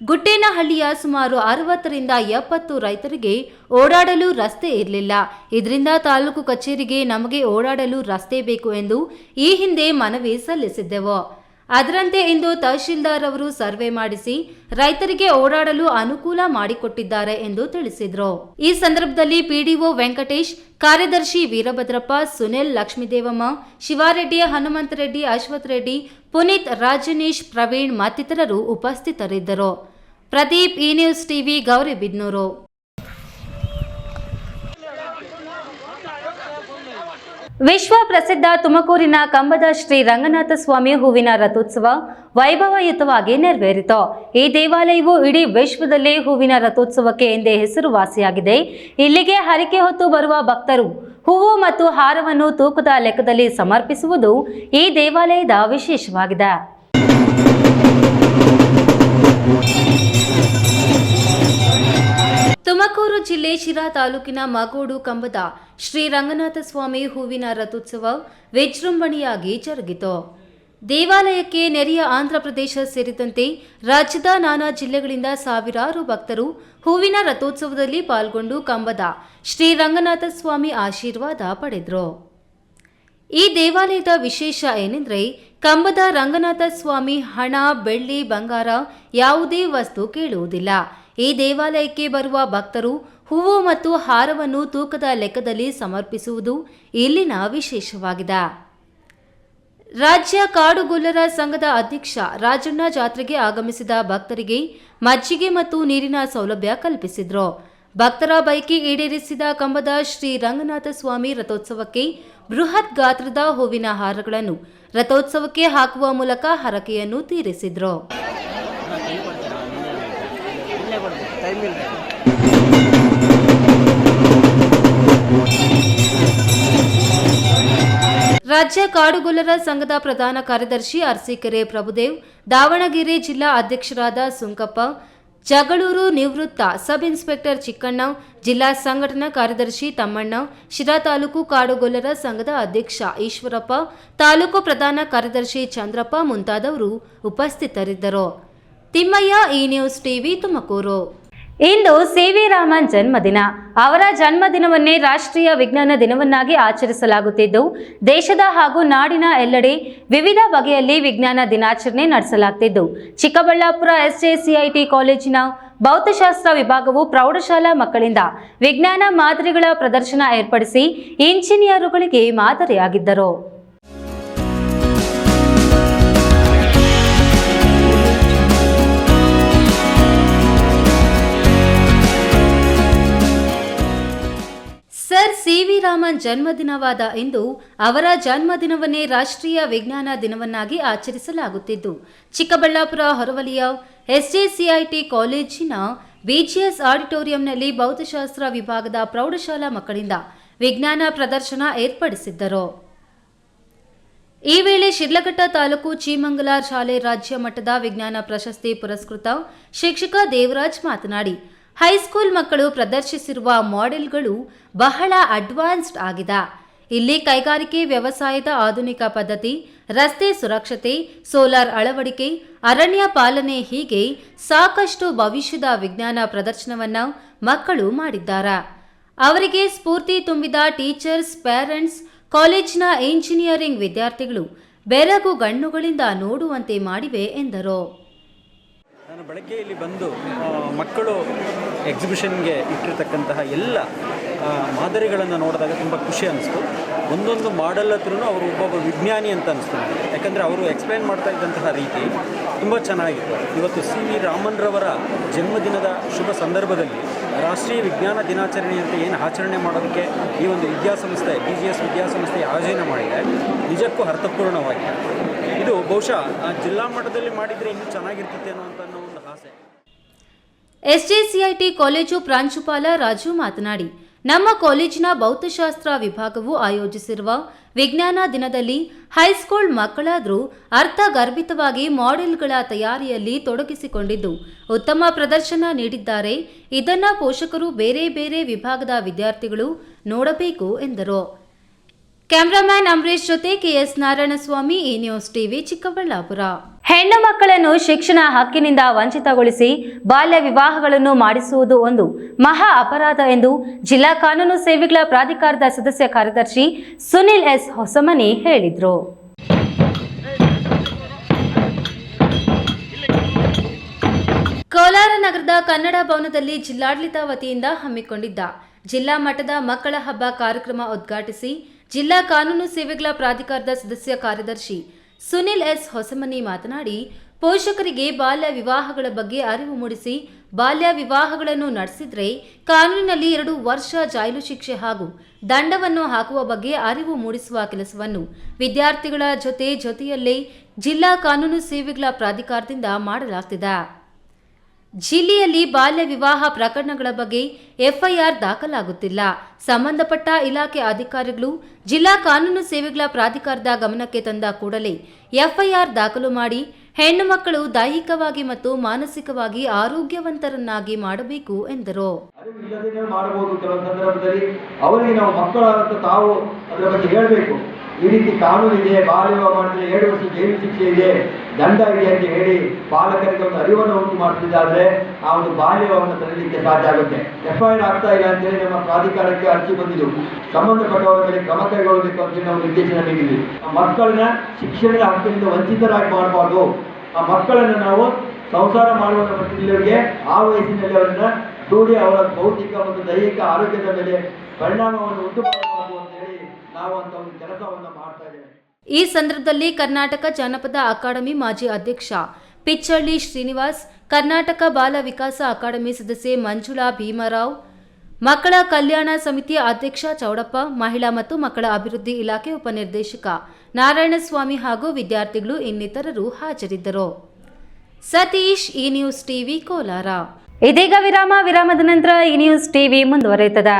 ಗುಟ್ಟೇನಹಳ್ಳಿಯ ಸುಮಾರು 60ರಿಂದ 70 ರೈತರಿಗೆ ಓಡಾಡಲು ರಸ್ತೆ ಇರಲಿಲ್ಲ. ಇದರಿಂದ ತಾಲೂಕು ಕಚೇರಿಗೆ ನಮಗೆ ಓಡಾಡಲು ರಸ್ತೆ ಬೇಕು ಎಂದು ಈ ಹಿಂದೆ ಮನವಿ ಸಲ್ಲಿಸಿದ್ದೆವು. ಅದರಂತೆ ಇಂದು ತಹಶೀಲ್ದಾರ್ ಅವರು ಸರ್ವೆ ಮಾಡಿಸಿ ರೈತರಿಗೆ ಓಡಾಡಲು ಅನುಕೂಲ ಮಾಡಿಕೊಟ್ಟಿದ್ದಾರೆ ಎಂದು ತಿಳಿಸಿದರು. ಈ ಸಂದರ್ಭದಲ್ಲಿ ಪಿಡಿಒ ವೆಂಕಟೇಶ್, ಕಾರ್ಯದರ್ಶಿ ವೀರಭದ್ರಪ್ಪ, ಸುನಿಲ್, ಲಕ್ಷ್ಮೀದೇವಮ್ಮ, ಶಿವಾರೆಡ್ಡಿ, ಹನುಮಂತರೆಡ್ಡಿ, ಅಶ್ವಥ್ ರೆಡ್ಡಿ, ಪುನೀತ್, ರಾಜನೀಶ್, ಪ್ರವೀಣ್ ಮತ್ತಿತರರು ಉಪಸ್ಥಿತರಿದ್ದರು. ಪ್ರದೀಪ್, ಈ ನ್ಯೂಸ್ ಟಿವಿ, ಗೌರಿಬಿದನೂರು. ವಿಶ್ವ ಪ್ರಸಿದ್ಧ ತುಮಕೂರಿನ ಕಂಬದ ಶ್ರೀ ರಂಗನಾಥ ಸ್ವಾಮಿ ಹೂವಿನ ರಥೋತ್ಸವ ವೈಭವಯುತವಾಗಿ ನೆರವೇರಿತು. ಈ ದೇವಾಲಯವು ಇಡೀ ವಿಶ್ವದಲ್ಲೇ ಹೂವಿನ ರಥೋತ್ಸವಕ್ಕೆ ಎಂದೇ ಹೆಸರುವಾಸಿಯಾಗಿದೆ. ಇಲ್ಲಿಗೆ ಹರಕೆ ಹೊತ್ತು ಬರುವ ಭಕ್ತರು ಹೂವು ಮತ್ತು ಹಾರವನ್ನು ತೂಕದ ಲೆಕ್ಕದಲ್ಲಿ ಸಮರ್ಪಿಸುವುದು ಈ ದೇವಾಲಯದ ವಿಶೇಷವಾಗಿದೆ. ತುಮಕೂರು ಜಿಲ್ಲೆ ಶಿರಾ ತಾಲೂಕಿನ ಮಾಗೋಡು ಕಂಬದ ಶ್ರೀ ರಂಗನಾಥ ಸ್ವಾಮಿ ಹೂವಿನ ರಥೋತ್ಸವ ವಿಜೃಂಭಣೆಯಾಗಿ ಜರುಗಿತು. ದೇವಾಲಯಕ್ಕೆ ನೆರೆಯ ಆಂಧ್ರಪ್ರದೇಶ ಸೇರಿದಂತೆ ರಾಜ್ಯದ ನಾನಾ ಜಿಲ್ಲೆಗಳಿಂದ ಸಾವಿರಾರು ಭಕ್ತರು ಹೂವಿನ ರಥೋತ್ಸವದಲ್ಲಿ ಪಾಲ್ಗೊಂಡು ಕಂಬದ ಶ್ರೀ ರಂಗನಾಥ ಸ್ವಾಮಿ ಆಶೀರ್ವಾದ ಪಡೆದರು. ಈ ದೇವಾಲಯದ ವಿಶೇಷ ಏನೆಂದರೆ, ಕಂಬದ ರಂಗನಾಥ ಸ್ವಾಮಿ ಹಣ, ಬೆಳ್ಳಿ, ಬಂಗಾರ ಯಾವುದೇ ವಸ್ತು ಕೇಳುವುದಿಲ್ಲ. ಈ ದೇವಾಲಯಕ್ಕೆ ಬರುವ ಭಕ್ತರು ಹೂವು ಮತ್ತು ಹಾರವನ್ನು ತೂಕದ ಲೆಕ್ಕದಲ್ಲಿ ಸಮರ್ಪಿಸುವುದು ಇಲ್ಲಿನ ವಿಶೇಷವಾಗಿದೆ. ರಾಜ್ಯ ಕಾಡುಗೊಲ್ಲರ ಸಂಘದ ಅಧ್ಯಕ್ಷ ರಾಜಣ್ಣ ಜಾತ್ರೆಗೆ ಆಗಮಿಸಿದ ಭಕ್ತರಿಗೆ ಮಜ್ಜಿಗೆ ಮತ್ತು ನೀರಿನ ಸೌಲಭ್ಯ ಕಲ್ಪಿಸಿದರು. ಭಕ್ತರ ಬೈಕಿ ಈಡೇರಿಸಿದ ಕಂಬದ ಶ್ರೀ ರಂಗನಾಥ ಸ್ವಾಮಿ ರಥೋತ್ಸವಕ್ಕೆ ಬೃಹತ್ ಗಾತ್ರದ ಹೂವಿನ ಹಾರಗಳನ್ನು ರಥೋತ್ಸವಕ್ಕೆ ಹಾಕುವ ಮೂಲಕ ಹರಕೆಯನ್ನು ತೀರಿಸಿದರು. ರಾಜ್ಯ ಕಾಡುಗೊಲ್ಲರ ಸಂಘದ ಪ್ರಧಾನ ಕಾರ್ಯದರ್ಶಿ ಅರಸೀಕೆರೆ ಪ್ರಭುದೇವ್, ದಾವಣಗೆರೆ ಜಿಲ್ಲಾ ಅಧ್ಯಕ್ಷರಾದ ಸುಂಕಪ್ಪ, ಜಗಳೂರು ನಿವೃತ್ತ ಸಬ್ ಇನ್ಸ್ಪೆಕ್ಟರ್ ಚಿಕ್ಕಣ್ಣ, ಜಿಲ್ಲಾ ಸಂಘಟನಾ ಕಾರ್ಯದರ್ಶಿ ತಮ್ಮಣ್ಣ, ಶಿರಾ ತಾಲೂಕು ಕಾಡುಗೊಲ್ಲರ ಸಂಘದ ಅಧ್ಯಕ್ಷ ಈಶ್ವರಪ್ಪ, ತಾಲೂಕು ಪ್ರಧಾನ ಕಾರ್ಯದರ್ಶಿ ಚಂದ್ರಪ್ಪ ಮುಂತಾದವರು ಉಪಸ್ಥಿತರಿದ್ದರು. ತಿಮ್ಮಯ್ಯ, ಈ ನ್ಯೂಸ್ ಟಿವಿ, ತುಮಕೂರು. ಇಂದು ಸಿ.ವಿ. ರಾಮನ್ ಜನ್ಮದಿನ. ಅವರ ಜನ್ಮದಿನವನ್ನೇ ರಾಷ್ಟ್ರೀಯ ವಿಜ್ಞಾನ ದಿನವನ್ನಾಗಿ ಆಚರಿಸಲಾಗುತ್ತಿದ್ದು, ದೇಶದ ಹಾಗೂ ನಾಡಿನ ಎಲ್ಲೆಡೆ ವಿವಿಧ ಬಗೆಯಲ್ಲಿ ವಿಜ್ಞಾನ ದಿನಾಚರಣೆ ನಡೆಸಲಾಗುತ್ತಿದ್ದು, ಚಿಕ್ಕಬಳ್ಳಾಪುರ ಎಸ್ಜೆಸಿಐಟಿ ಕಾಲೇಜಿನ ಭೌತಶಾಸ್ತ್ರ ವಿಭಾಗವು ಪ್ರೌಢಶಾಲಾ ಮಕ್ಕಳಿಂದ ವಿಜ್ಞಾನ ಮಾದರಿಗಳ ಪ್ರದರ್ಶನ ಏರ್ಪಡಿಸಿ ಇಂಜಿನಿಯರುಗಳಿಗೆ ಮಾದರಿಯಾಗಿದ್ದರು. Sir C V. ರಾಮನ್ ಜನ್ಮದಿನವಾದ ಇಂದು ಅವರ ಜನ್ಮದಿನವನ್ನೇ ರಾಷ್ಟ್ರೀಯ ವಿಜ್ಞಾನ ದಿನವನ್ನಾಗಿ ಆಚರಿಸಲಾಗುತ್ತಿದ್ದು, ಚಿಕ್ಕಬಳ್ಳಾಪುರ ಹೊರವಲಯ ಎಸ್ಜೆಸಿಐಟಿ ಕಾಲೇಜಿನ ಬಿಜಿಎಸ್ ಆಡಿಟೋರಿಯಂನಲ್ಲಿ ಭೌತಶಾಸ್ತ್ರ ವಿಭಾಗದ ಪ್ರೌಢಶಾಲಾ ಮಕ್ಕಳಿಂದ ವಿಜ್ಞಾನ ಪ್ರದರ್ಶನ ಏರ್ಪಡಿಸಿದ್ದರು. ಈ ವೇಳೆ ಶಿಡ್ಲಘಟ್ಟ ತಾಲೂಕು ಚೀಮಂಗಲ ಶಾಲೆ ರಾಜ್ಯ ಮಟ್ಟದ ವಿಜ್ಞಾನ ಪ್ರಶಸ್ತಿ ಪುರಸ್ಕೃತ ಶಿಕ್ಷಕ ದೇವರಾಜ್ ಮಾತನಾಡಿ, ಹೈಸ್ಕೂಲ್ ಮಕ್ಕಳು ಪ್ರದರ್ಶಿಸಿರುವ ಮಾಡೆಲ್ಗಳು ಬಹಳ ಅಡ್ವಾನ್ಸ್ಡ್ ಆಗಿದೆ. ಇಲ್ಲಿ ಕೈಗಾರಿಕೆ ವ್ಯವಸಾಯದ ಆಧುನಿಕ ಪದ್ಧತಿ, ರಸ್ತೆ ಸುರಕ್ಷತೆ, ಸೋಲಾರ್ ಅಳವಡಿಕೆ, ಅರಣ್ಯ ಪಾಲನೆ ಹೀಗೆ ಸಾಕಷ್ಟು ಭವಿಷ್ಯದ ವಿಜ್ಞಾನ ಪ್ರದರ್ಶನವನ್ನು ಮಕ್ಕಳು ಮಾಡಿದ್ದಾರೆ. ಅವರಿಗೆ ಸ್ಫೂರ್ತಿ ತುಂಬಿದ ಟೀಚರ್ಸ್, ಪೇರೆಂಟ್ಸ್, ಕಾಲೇಜಿನ ಇಂಜಿನಿಯರಿಂಗ್ ವಿದ್ಯಾರ್ಥಿಗಳು ಬೆರಗು ಗಣ್ಣುಗಳಿಂದ ನೋಡುವಂತೆ ಮಾಡಿವೆ ಎಂದರು. ನಾನು ಬೆಳಗ್ಗೆ ಇಲ್ಲಿ ಬಂದು ಮಕ್ಕಳು ಎಕ್ಸಿಬಿಷನ್ಗೆ ಇಟ್ಟಿರ್ತಕ್ಕಂತಹ ಎಲ್ಲ ಮಾದರಿಗಳನ್ನು ನೋಡಿದಾಗ ತುಂಬ ಖುಷಿ ಅನ್ನಿಸ್ತು. ಒಂದೊಂದು ಮಾಡೆಲ್ ಹತ್ರನೂ ಅವರು ಒಬ್ಬೊಬ್ಬ ವಿಜ್ಞಾನಿ ಅಂತ ಅನಿಸ್ತು ನನಗೆ. ಯಾಕಂದರೆ ಅವರು ಎಕ್ಸ್ಪ್ಲೈನ್ ಮಾಡ್ತಾ ಇದ್ದಂತಹ ರೀತಿ ತುಂಬ ಚೆನ್ನಾಗಿತ್ತು. ಇವತ್ತು ಸಿ.ವಿ. ರಾಮನ್ರವರ ಜನ್ಮದಿನದ ಶುಭ ಸಂದರ್ಭದಲ್ಲಿ ರಾಷ್ಟ್ರೀಯ ವಿಜ್ಞಾನ ದಿನಾಚರಣೆ ಅಂತ ಏನು ಆಚರಣೆ ಮಾಡೋದಕ್ಕೆ ಈ ಒಂದು ವಿದ್ಯಾಸಂಸ್ಥೆ BGS ವಿದ್ಯಾಸಂಸ್ಥೆ ಆಯೋಜನೆ ಮಾಡಿದೆ, ನಿಜಕ್ಕೂ ಅರ್ಥಪೂರ್ಣವಾಗಿದೆ. ಇದು ಬಹುಶಃ ಜಿಲ್ಲಾ ಮಟ್ಟದಲ್ಲಿ ಮಾಡಿದರೆ ಇನ್ನೂ ಚೆನ್ನಾಗಿರ್ತಿತ್ತೆ ಅನ್ನೋ ಒಂದು ಆಸೆ. ಎಸ್ಜೆಸಿಐಟಿ ಕಾಲೇಜು ಪ್ರಾಂಶುಪಾಲ ರಾಜು ಮಾತನಾಡಿ, ನಮ್ಮ ಕಾಲೇಜಿನ ಭೌತಶಾಸ್ತ್ರ ವಿಭಾಗವು ಆಯೋಜಿಸಿರುವ ವಿಜ್ಞಾನ ದಿನದಲ್ಲಿ ಹೈಸ್ಕೂಲ್ ಮಕ್ಕಳಾದರೂ ಅರ್ಥಗರ್ಭಿತವಾಗಿ ಮಾಡೆಲ್ಗಳ ತಯಾರಿಯಲ್ಲಿ ತೊಡಗಿಸಿಕೊಂಡಿದ್ದು ಉತ್ತಮ ಪ್ರದರ್ಶನ ನೀಡಿದ್ದಾರೆ. ಇದನ್ನು ಪೋಷಕರು ಬೇರೆ ಬೇರೆ ವಿಭಾಗದ ವಿದ್ಯಾರ್ಥಿಗಳು ನೋಡಬೇಕು ಎಂದರು. ಕ್ಯಾಮರಾಮ್ಯಾನ್ ಅಂಬರೀಶ್ ಜೊತೆ ಕೆಎಸ್ ನಾರಾಯಣಸ್ವಾಮಿ, ಈ ನ್ಯೂಸ್ ಟಿವಿ, ಚಿಕ್ಕಬಳ್ಳಾಪುರ. ಹೆಣ್ಣು ಮಕ್ಕಳನ್ನು ಶಿಕ್ಷಣ ಹಕ್ಕಿನಿಂದ ವಂಚಿತಗೊಳಿಸಿ ಬಾಲ್ಯ ವಿವಾಹಗಳನ್ನು ಮಾಡಿಸುವುದು ಒಂದು ಮಹಾ ಅಪರಾಧ ಎಂದು ಜಿಲ್ಲಾ ಕಾನೂನು ಸೇವೆಗಳ ಪ್ರಾಧಿಕಾರದ ಸದಸ್ಯ ಕಾರ್ಯದರ್ಶಿ ಸುನಿಲ್ ಎಸ್ ಹೊಸಮನಿ ಹೇಳಿದರು. ಕೋಲಾರ ನಗರದ ಕನ್ನಡ ಭವನದಲ್ಲಿ ಜಿಲ್ಲಾಡಳಿತ ವತಿಯಿಂದ ಹಮ್ಮಿಕೊಂಡಿದ್ದ ಜಿಲ್ಲಾ ಮಟ್ಟದ ಮಕ್ಕಳ ಹಬ್ಬ ಕಾರ್ಯಕ್ರಮ ಉದ್ಘಾಟಿಸಿ ಜಿಲ್ಲಾ ಕಾನೂನು ಸೇವೆಗಳ ಪ್ರಾಧಿಕಾರದ ಸದಸ್ಯ ಕಾರ್ಯದರ್ಶಿ ಸುನಿಲ್ ಎಸ್ ಹೊಸಮನಿ ಮಾತನಾಡಿ, ಪೋಷಕರಿಗೆ ಬಾಲ್ಯ ವಿವಾಹಗಳ ಬಗ್ಗೆ ಅರಿವು ಮೂಡಿಸಿ ಬಾಲ್ಯ ವಿವಾಹಗಳನ್ನು ನಡೆಸಿದರೆ ಕಾನೂನಿನಲ್ಲಿ 2 ವರ್ಷ ಜೈಲು ಶಿಕ್ಷೆ ಹಾಗೂ ದಂಡವನ್ನು ಹಾಕುವ ಬಗ್ಗೆ ಅರಿವು ಮೂಡಿಸುವ ಕೆಲಸವನ್ನು ವಿದ್ಯಾರ್ಥಿಗಳ ಜೊತೆಯಲ್ಲೇ ಜಿಲ್ಲಾ ಕಾನೂನು ಸೇವೆಗಳ ಪ್ರಾಧಿಕಾರದಿಂದ ಮಾಡಲಾಗುತ್ತಿದೆ. ಜಿಲ್ಲೆಯಲ್ಲಿ ಬಾಲ್ಯ ವಿವಾಹ ಪ್ರಕರಣಗಳ ಬಗ್ಗೆ ಎಫ್ಐಆರ್ ದಾಖಲಾಗುತ್ತಿಲ್ಲ. ಸಂಬಂಧಪಟ್ಟ ಇಲಾಖೆ ಅಧಿಕಾರಿಗಳು ಜಿಲ್ಲಾ ಕಾನೂನು ಸೇವೆಗಳ ಪ್ರಾಧಿಕಾರದ ಗಮನಕ್ಕೆ ತಂದ ಕೂಡಲೇ ಎಫ್ಐಆರ್ ದಾಖಲು ಮಾಡಿ ಹೆಣ್ಣು ಮಕ್ಕಳು ದೈಹಿಕವಾಗಿ ಮತ್ತು ಮಾನಸಿಕವಾಗಿ ಆರೋಗ್ಯವಂತರನ್ನಾಗಿ ಮಾಡಬೇಕು ಎಂದರು. ಮಾಡಬಹುದು ಕೆಲವು ಸಂದರ್ಭದಲ್ಲಿ ಅವರಿಗೆ ನಾವು ಮಕ್ಕಳಾದಂತ ತಾವು ಅದರ ಬಗ್ಗೆ ಹೇಳಬೇಕು. ಈ ರೀತಿ ಕಾನೂನಿದೆ, ಬಾಲ್ಯ ವಿವಾಹ ಮಾಡಿದ್ರೆ 7 ವರ್ಷ ಜೈಲು ಶಿಕ್ಷೆ ಇದೆ, ದಂಡ ಇದೆ ಅಂತ ಹೇಳಿ ಪಾಲಕರಿಗೆ ಒಂದು ಅರಿವನ್ನು ಉಂಟು ಮಾಡ್ತಿದ್ದಾದ್ರೆ ಆ ಒಂದು ಬಾಲ್ಯ ವಿವಾಹವನ್ನು ತರಲಿಕ್ಕೆ ಸಾಧ್ಯ ಆಗುತ್ತೆ. ಎಫ್ಐಆರ್ ಆಗ್ತಾ ಇಲ್ಲ ಅಂತೇಳಿ ನಮ್ಮ ಪ್ರಾಧಿಕಾರಕ್ಕೆ ಅರ್ಜಿ ಬಂದಿದ್ದು, ಸಂಬಂಧಪಟ್ಟವರ ಮೇಲೆ ಕ್ರಮ ಕೈಗೊಳ್ಳಬೇಕು ಅಂತೇಳಿ ನಾವು ನಿರ್ದೇಶನ ನೀಡಿದ್ವಿ. ಆ ಮಕ್ಕಳನ್ನ ಶಿಕ್ಷಣದ ಹಕ್ಕಿನಿಂದ ವಂಚಿತರಾಗಿ ಮಾಡಬಾರ್ದು. ಆ ಮಕ್ಕಳನ್ನು ನಾವು ಸಂಸಾರ ಮಾಡುವ ಮಟ್ಟಿಗೆ ಆ ವಯಸ್ಸಿನಲ್ಲಿ ಅವರನ್ನ ದೂಡಿ ಅವರ ಭೌತಿಕ ಮತ್ತು ದೈಹಿಕ ಆರೋಗ್ಯದ ಮೇಲೆ ಪರಿಣಾಮವನ್ನು ಉಂಟು ಮಾಡಬಾರದು ಅಂತ ಹೇಳಿ ನಾವು ಅಂತ ಒಂದು ಕೆಲಸವನ್ನು ಮಾಡ್ತಾ ಇದ್ದೇವೆ. ಈ ಸಂದರ್ಭದಲ್ಲಿ ಕರ್ನಾಟಕ ಜಾನಪದ ಅಕಾಡೆಮಿ ಮಾಜಿ ಅಧ್ಯಕ್ಷ ಪಿಚ್ಚಳ್ಳಿ ಶ್ರೀನಿವಾಸ್, ಕರ್ನಾಟಕ ಬಾಲ ವಿಕಾಸ ಅಕಾಡೆಮಿ ಸದಸ್ಯೆ ಮಂಜುಳಾ ಭೀಮರಾವ್, ಮಕ್ಕಳ ಕಲ್ಯಾಣ ಸಮಿತಿಯ ಅಧ್ಯಕ್ಷ ಚೌಡಪ್ಪ, ಮಹಿಳಾ ಮತ್ತು ಮಕ್ಕಳ ಅಭಿವೃದ್ಧಿ ಇಲಾಖೆ ಉಪನಿರ್ದೇಶಕ ನಾರಾಯಣಸ್ವಾಮಿ ಹಾಗೂ ವಿದ್ಯಾರ್ಥಿಗಳು ಇನ್ನಿತರರು ಹಾಜರಿದ್ದರು. ಸತೀಶ್, ಈ ನ್ಯೂಸ್ ಟಿವಿ, ಕೋಲಾರ. ಇದೀಗ ವಿರಾಮದ ನಂತರ ಈ ನ್ಯೂಸ್ ಟಿವಿ ಮುಂದುವರಿಯುತ್ತದೆ.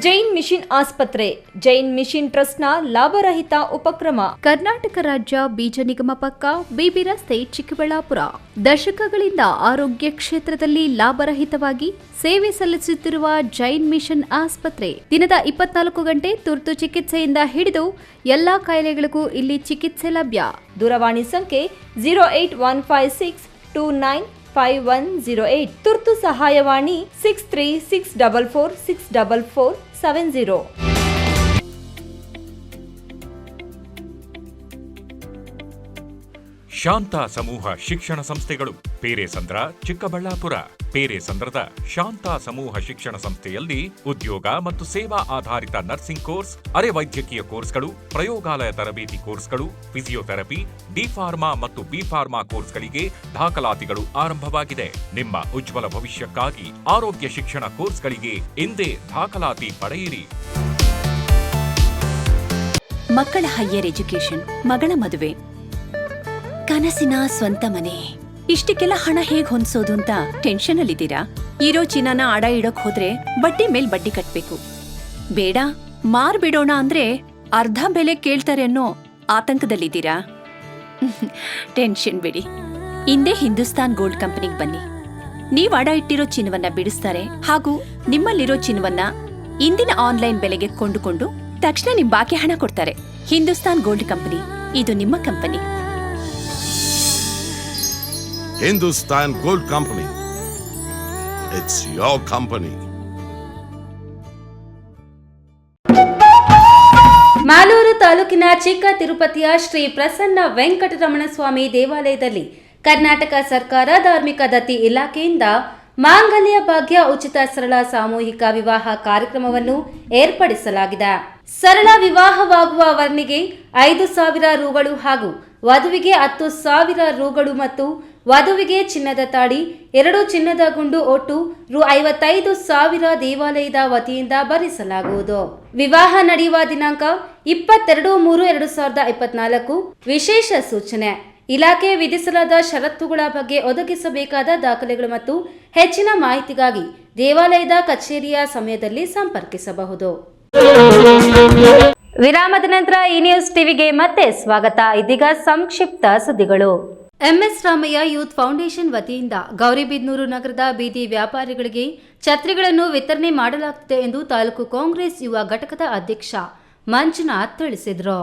ಜೈನ್ ಮಿಷನ್ ಆಸ್ಪತ್ರೆ, ಜೈನ್ ಮಿಷನ್ ಟ್ರಸ್ಟ್ನ ಲಾಭರಹಿತ ಉಪಕ್ರಮ. ಕರ್ನಾಟಕ ರಾಜ್ಯ ಬೀಜ ನಿಗಮ ಪಕ್ಕ, ಬಿಬಿ ರಸ್ತೆ, ಚಿಕ್ಕಬಳ್ಳಾಪುರ. ದಶಕಗಳಿಂದ ಆರೋಗ್ಯ ಕ್ಷೇತ್ರದಲ್ಲಿ ಲಾಭರಹಿತವಾಗಿ ಸೇವೆ ಸಲ್ಲಿಸುತ್ತಿರುವ ಜೈನ್ ಮಿಷನ್ ಆಸ್ಪತ್ರೆ ದಿನದ 24 ಗಂಟೆ ತುರ್ತು ಚಿಕಿತ್ಸೆಯಿಂದ ಹಿಡಿದು ಎಲ್ಲಾ ಕಾಯಿಲೆಗಳಿಗೂ ಇಲ್ಲಿ ಚಿಕಿತ್ಸೆ ಲಭ್ಯ. ದೂರವಾಣಿ ಸಂಖ್ಯೆ 08156295108. ತುರ್ತು ಸಹಾಯವಾಣಿ 6364464470. ಶಾಂತ ಸಮೂಹ ಶಿಕ್ಷಣ ಸಂಸ್ಥೆಗಳು, ಪೇರೆಸಂದ್ರ, ಚಿಕ್ಕಬಳ್ಳಾಪುರ. ಪೇರೆಸಂದ್ರದ ಶಾಂತ ಸಮೂಹ ಶಿಕ್ಷಣ ಸಂಸ್ಥೆಯಲ್ಲಿ ಉದ್ಯೋಗ ಮತ್ತು ಸೇವಾ ಆಧಾರಿತ ನರ್ಸಿಂಗ್ ಕೋರ್ಸ್, ಅರೆ ವೈದ್ಯಕೀಯ ಕೋರ್ಸ್ಗಳು, ಪ್ರಯೋಗಾಲಯ ತರಬೇತಿ ಕೋರ್ಸ್ಗಳು, ಫಿಸಿಯೋಥೆರಪಿ, ಡಿ ಫಾರ್ಮಾ ಮತ್ತು ಬಿ ಫಾರ್ಮಾ ಕೋರ್ಸ್ಗಳಿಗೆ ದಾಖಲಾತಿಗಳು ಆರಂಭವಾಗಿದೆ. ನಿಮ್ಮ ಉಜ್ವಲ ಭವಿಷ್ಯಕ್ಕಾಗಿ ಆರೋಗ್ಯ ಶಿಕ್ಷಣ ಕೋರ್ಸ್ಗಳಿಗೆ ಇಂದೇ ದಾಖಲಾತಿ ಪಡೆಯಿರಿ. ಮಕ್ಕಳ ಹೈಯರ್ ಎಜುಕೇಶನ್, ಮಗಳ ಮದುವೆ, ಕನಸಿನ ಸ್ವಂತ ಮನೆ, ಇಷ್ಟಕ್ಕೆಲ್ಲ ಹಣ ಹೇಗ್ ಹೊಂದ್ಸೋದು ಅಂತ ಟೆನ್ಷನ್ ಅಲ್ಲಿದ್ದೀರಾ? ಇರೋ ಚಿನ್ನನ ಅಡ ಇಡೋಕ್ ಹೋದ್ರೆ ಬಡ್ಡಿ ಮೇಲ್ ಬಡ್ಡಿ ಕಟ್ಬೇಕು. ಬೇಡ, ಮಾರ್ಬಿಡೋಣ ಅಂದ್ರೆ ಅರ್ಧ ಬೆಲೆ ಕೇಳ್ತಾರೆ ಅನ್ನೋ ಆತಂಕದಲ್ಲಿದ್ದೀರಾ? ಟೆನ್ಷನ್ ಬಿಡಿ, ಇಂದೇ ಹಿಂದೂಸ್ತಾನ್ ಗೋಲ್ಡ್ ಕಂಪನಿಗೆ ಬನ್ನಿ. ನೀವ್ ಅಡ ಇಟ್ಟಿರೋ ಚಿನ್ನವನ್ನ ಬಿಡಿಸ್ತಾರೆ ಹಾಗೂ ನಿಮ್ಮಲ್ಲಿರೋ ಚಿನ್ನವನ್ನ ಇಂದಿನ ಆನ್ಲೈನ್ ಬೆಲೆಗೆ ಕೊಂಡುಕೊಂಡು ತಕ್ಷಣ ನಿಮ್ ಬಾಕಿ ಹಣ ಕೊಡ್ತಾರೆ. ಹಿಂದೂಸ್ತಾನ್ ಗೋಲ್ಡ್ ಕಂಪನಿ, ಇದು ನಿಮ್ಮ company. Hindustan Gold Company. It's your company. Malur ತಾಲೂಕಿನ ಚಿಕ್ಕ ತಿರುಪತಿಯ ಶ್ರೀ ಪ್ರಸನ್ನ ವೆಂಕಟರಮಣ ಸ್ವಾಮಿ ದೇವಾಲಯದಲ್ಲಿ ಕರ್ನಾಟಕ ಸರ್ಕಾರ ಧಾರ್ಮಿಕ ದತ್ತಿ ಇಲಾಖೆಯಿಂದ ಮಾಂಗಲ್ಯ ಭಾಗ್ಯ ಉಚಿತ ಸರಳ ಸಾಮೂಹಿಕ ವಿವಾಹ ಕಾರ್ಯಕ್ರಮವನ್ನು ಏರ್ಪಡಿಸಲಾಗಿದೆ. ಸರಳ ವಿವಾಹವಾಗುವ ವರ್ಣಿಗೆ 5,000 ರೂಗಳು ಹಾಗೂ ವಧುವಿಗೆ 10,000 ರೂಗಳು ಮತ್ತು ವಧುವಿಗೆ ಚಿನ್ನದ ತಾಳಿ, 2 ಚಿನ್ನದ ಗುಂಡು ಒಟ್ಟು ರು 55,000 ದೇವಾಲಯದ ವತಿಯಿಂದ ಭರಿಸಲಾಗುವುದು. ವಿವಾಹ ನಡೆಯುವ ದಿನಾಂಕ 22/3/2024. ವಿಶೇಷ ಸೂಚನೆ: ಇಲಾಖೆ ವಿಧಿಸಲಾದ ಷರತ್ತುಗಳ ಬಗ್ಗೆ ಒದಗಿಸಬೇಕಾದ ದಾಖಲೆಗಳು ಮತ್ತು ಹೆಚ್ಚಿನ ಮಾಹಿತಿಗಾಗಿ ದೇವಾಲಯದ ಕಚೇರಿಯ ಸಮಯದಲ್ಲಿ ಸಂಪರ್ಕಿಸಬಹುದು. ವಿರಾಮದ ನಂತರ ಈ ನ್ಯೂಸ್ ಟಿವಿಗೆ ಮತ್ತೆ ಸ್ವಾಗತ. ಇದೀಗ ಸಂಕ್ಷಿಪ್ತ ಸುದ್ದಿಗಳು. ಎಂಎಸ್ ರಾಮಯ್ಯ ಯೂತ್ ಫೌಂಡೇಶನ್ ವತಿಯಿಂದ ಗೌರಿಬಿದನೂರು ನಗರದ ಬೀದಿ ವ್ಯಾಪಾರಿಗಳಿಗೆ ಛತ್ರಿಗಳನ್ನು ವಿತರಣೆ ಮಾಡಲಾಗುತ್ತಿದೆ ಎಂದು ತಾಲೂಕು ಕಾಂಗ್ರೆಸ್ ಯುವ ಘಟಕದ ಅಧ್ಯಕ್ಷ ಮಂಜುನಾಥ್ ತಿಳಿಸಿದರು.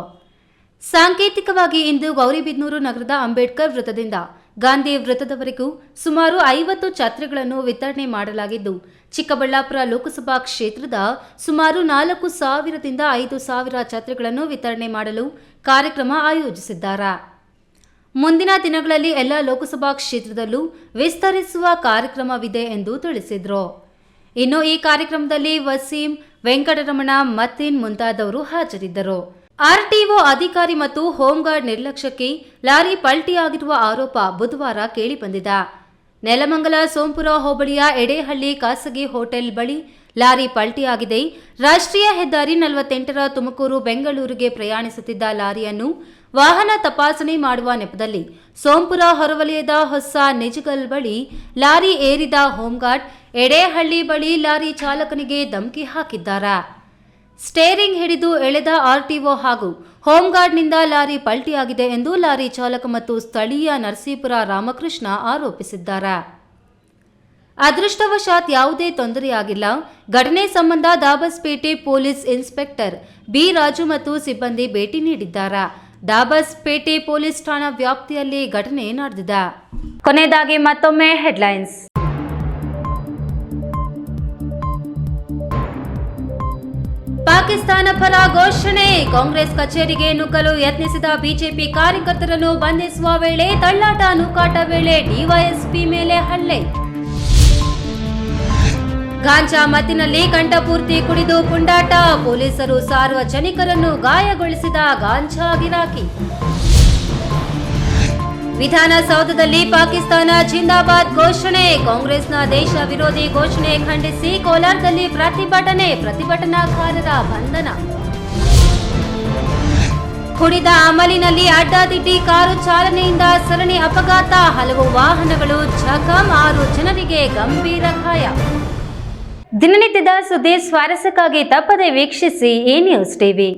ಸಾಂಕೇತಿಕವಾಗಿ ಇಂದು ಗೌರಿಬಿದನೂರು ನಗರದ ಅಂಬೇಡ್ಕರ್ ವೃತ್ತದಿಂದ ಗಾಂಧಿ ವೃತ್ತದವರೆಗೂ ಸುಮಾರು 50 ಛತ್ರಿಗಳನ್ನು ವಿತರಣೆ ಮಾಡಲಾಗಿದ್ದು, ಚಿಕ್ಕಬಳ್ಳಾಪುರ ಲೋಕಸಭಾ ಕ್ಷೇತ್ರದ ಸುಮಾರು 4,000ದಿಂದ 5,000 ಛತ್ರಿಗಳನ್ನು ವಿತರಣೆ ಮಾಡಲು ಕಾರ್ಯಕ್ರಮ ಆಯೋಜಿಸಿದ್ದಾರೆ. ಮುಂದಿನ ದಿನಗಳಲ್ಲಿ ಎಲ್ಲ ಲೋಕಸಭಾ ಕ್ಷೇತ್ರದಲ್ಲೂ ವಿಸ್ತರಿಸುವ ಕಾರ್ಯಕ್ರಮವಿದೆ ಎಂದು ತಿಳಿಸಿದರು. ಇನ್ನು ಈ ಕಾರ್ಯಕ್ರಮದಲ್ಲಿ ವಸೀಂ, ವೆಂಕಟರಮಣ, ಮತ್ತಿನ್ ಮುಂತಾದವರು ಹಾಜರಿದ್ದರು. ಆರ್ಟಿಒ ಅಧಿಕಾರಿ ಮತ್ತು ಹೋಂಗಾರ್ಡ್ ನಿರ್ಲಕ್ಷ್ಯಕ್ಕೆ ಲಾರಿ ಪಲ್ಟಿಯಾಗಿರುವ ಆರೋಪ ಬುಧವಾರ ಕೇಳಿಬಂದಿದೆ. ನೆಲಮಂಗಲ ಸೋಂಪುರ ಹೋಬಳಿಯ ಎಡೇಹಳ್ಳಿ ಖಾಸಗಿ ಹೋಟೆಲ್ ಬಳಿ ಲಾರಿ ಪಲ್ಟಿಯಾಗಿದೆ. ರಾಷ್ಟ್ರೀಯ ಹೆದ್ದಾರಿ 48ರ ತುಮಕೂರು ಬೆಂಗಳೂರಿಗೆ ಪ್ರಯಾಣಿಸುತ್ತಿದ್ದ ಲಾರಿಯನ್ನು ವಾಹನ ತಪಾಸಣೆ ಮಾಡುವ ನೆಪದಲ್ಲಿ ಸೋಂಪುರ ಹೊರವಲಯದ ಹೊಸ ನಿಜಗಲ್ ಬಳಿ ಲಾರಿ ಏರಿದ ಹೋಂಗಾರ್ಡ್ ಎಡೇಹಳ್ಳಿ ಬಳಿ ಲಾರಿ ಚಾಲಕನಿಗೆ ಧಮಕಿ ಹಾಕಿದ್ದಾರೆ. ಸ್ಟೇರಿಂಗ್ ಹಿಡಿದು ಎಳೆದ ಆರ್ಟಿಒ ಹಾಗೂ ಹೋಂಗಾರ್ಡ್ನಿಂದ ಲಾರಿ ಪಲ್ಟಿಯಾಗಿದೆ ಎಂದು ಲಾರಿ ಚಾಲಕ ಮತ್ತು ಸ್ಥಳೀಯ ನರಸೀಪುರ ರಾಮಕೃಷ್ಣ ಆರೋಪಿಸಿದ್ದಾರೆ. ಅದೃಷ್ಟವಶಾತ್ ಯಾವುದೇ ತೊಂದರೆಯಾಗಿಲ್ಲ. ಘಟನೆ ಸಂಬಂಧ Dabaspete police inspector B Raju ಮತ್ತು ಸಿಬ್ಬಂದಿ ಭೇಟಿ ನೀಡಿದ್ದಾರೆ. ದಾಬಸ್ಪೇಟೆ ಪೊಲೀಸ್ ಠಾಣಾ ವ್ಯಾಪ್ತಿಯಲ್ಲಿ ಘಟನೆ ನಡೆದಿದೆ. ಕೊನೆಯದಾಗಿ ಮತ್ತೊಮ್ಮೆ ಹೆಡ್ಲೈನ್ಸ್. ಪಾಕಿಸ್ತಾನ ಪರ ಘೋಷಣೆ. ಕಾಂಗ್ರೆಸ್ ಕಚೇರಿಗೆ ನುಗ್ಗಲು ಯತ್ನಿಸಿದ ಬಿಜೆಪಿ ಕಾರ್ಯಕರ್ತರನ್ನು ಬಂಧಿಸುವ ವೇಳೆ ತಳ್ಳಾಟ ನೂಕಾಟ ವೇಳೆ ಡಿವೈಎಸ್ಪಿ ಮೇಲೆ ಹಲ್ಲೆ. ಗಾಂಜಾ ಮತ್ತಿನಲ್ಲಿ ಕಂಠಪೂರ್ತಿ ಕುಡಿದು ಪುಂಡಾಟ. ಪೊಲೀಸರು ಸಾರ್ವಜನಿಕರನ್ನು ಗಾಯಗೊಳಿಸಿದ ಗಾಂಜಾ ಗಿರಾಕಿ. ವಿಧಾನಸೌಧದಲ್ಲಿ ಪಾಕಿಸ್ತಾನ ಜಿಂದಾಬಾದ್ ಘೋಷಣೆ. ಕಾಂಗ್ರೆಸ್ನ ದೇಶ ವಿರೋಧಿ ಘೋಷಣೆ ಖಂಡಿಸಿ ಕೋಲಾರದಲ್ಲಿ ಪ್ರತಿಭಟನೆ. ಪ್ರತಿಭಟನಾಕಾರರ ಬಂಧನ. ಕುಡಿದ ಅಮಲಿನಲ್ಲಿ ಅಡ್ಡಾದಿಡ್ಡಿ ಕಾರು ಚಾಲನೆಯಿಂದ ಸರಣಿ ಅಪಘಾತ. ಹಲವು ವಾಹನಗಳು ಜಖಂ, 6 ಜನರಿಗೆ ಗಂಭೀರ ಗಾಯ. ದಿನನಿತ್ಯದ ಸುದ್ದಿ ಸ್ವಾರಸ್ಯಕ್ಕಾಗಿ ತಪ್ಪದೆ ವೀಕ್ಷಿಸಿ ಎ ನ್ಯೂಸ್ ಟಿವಿ.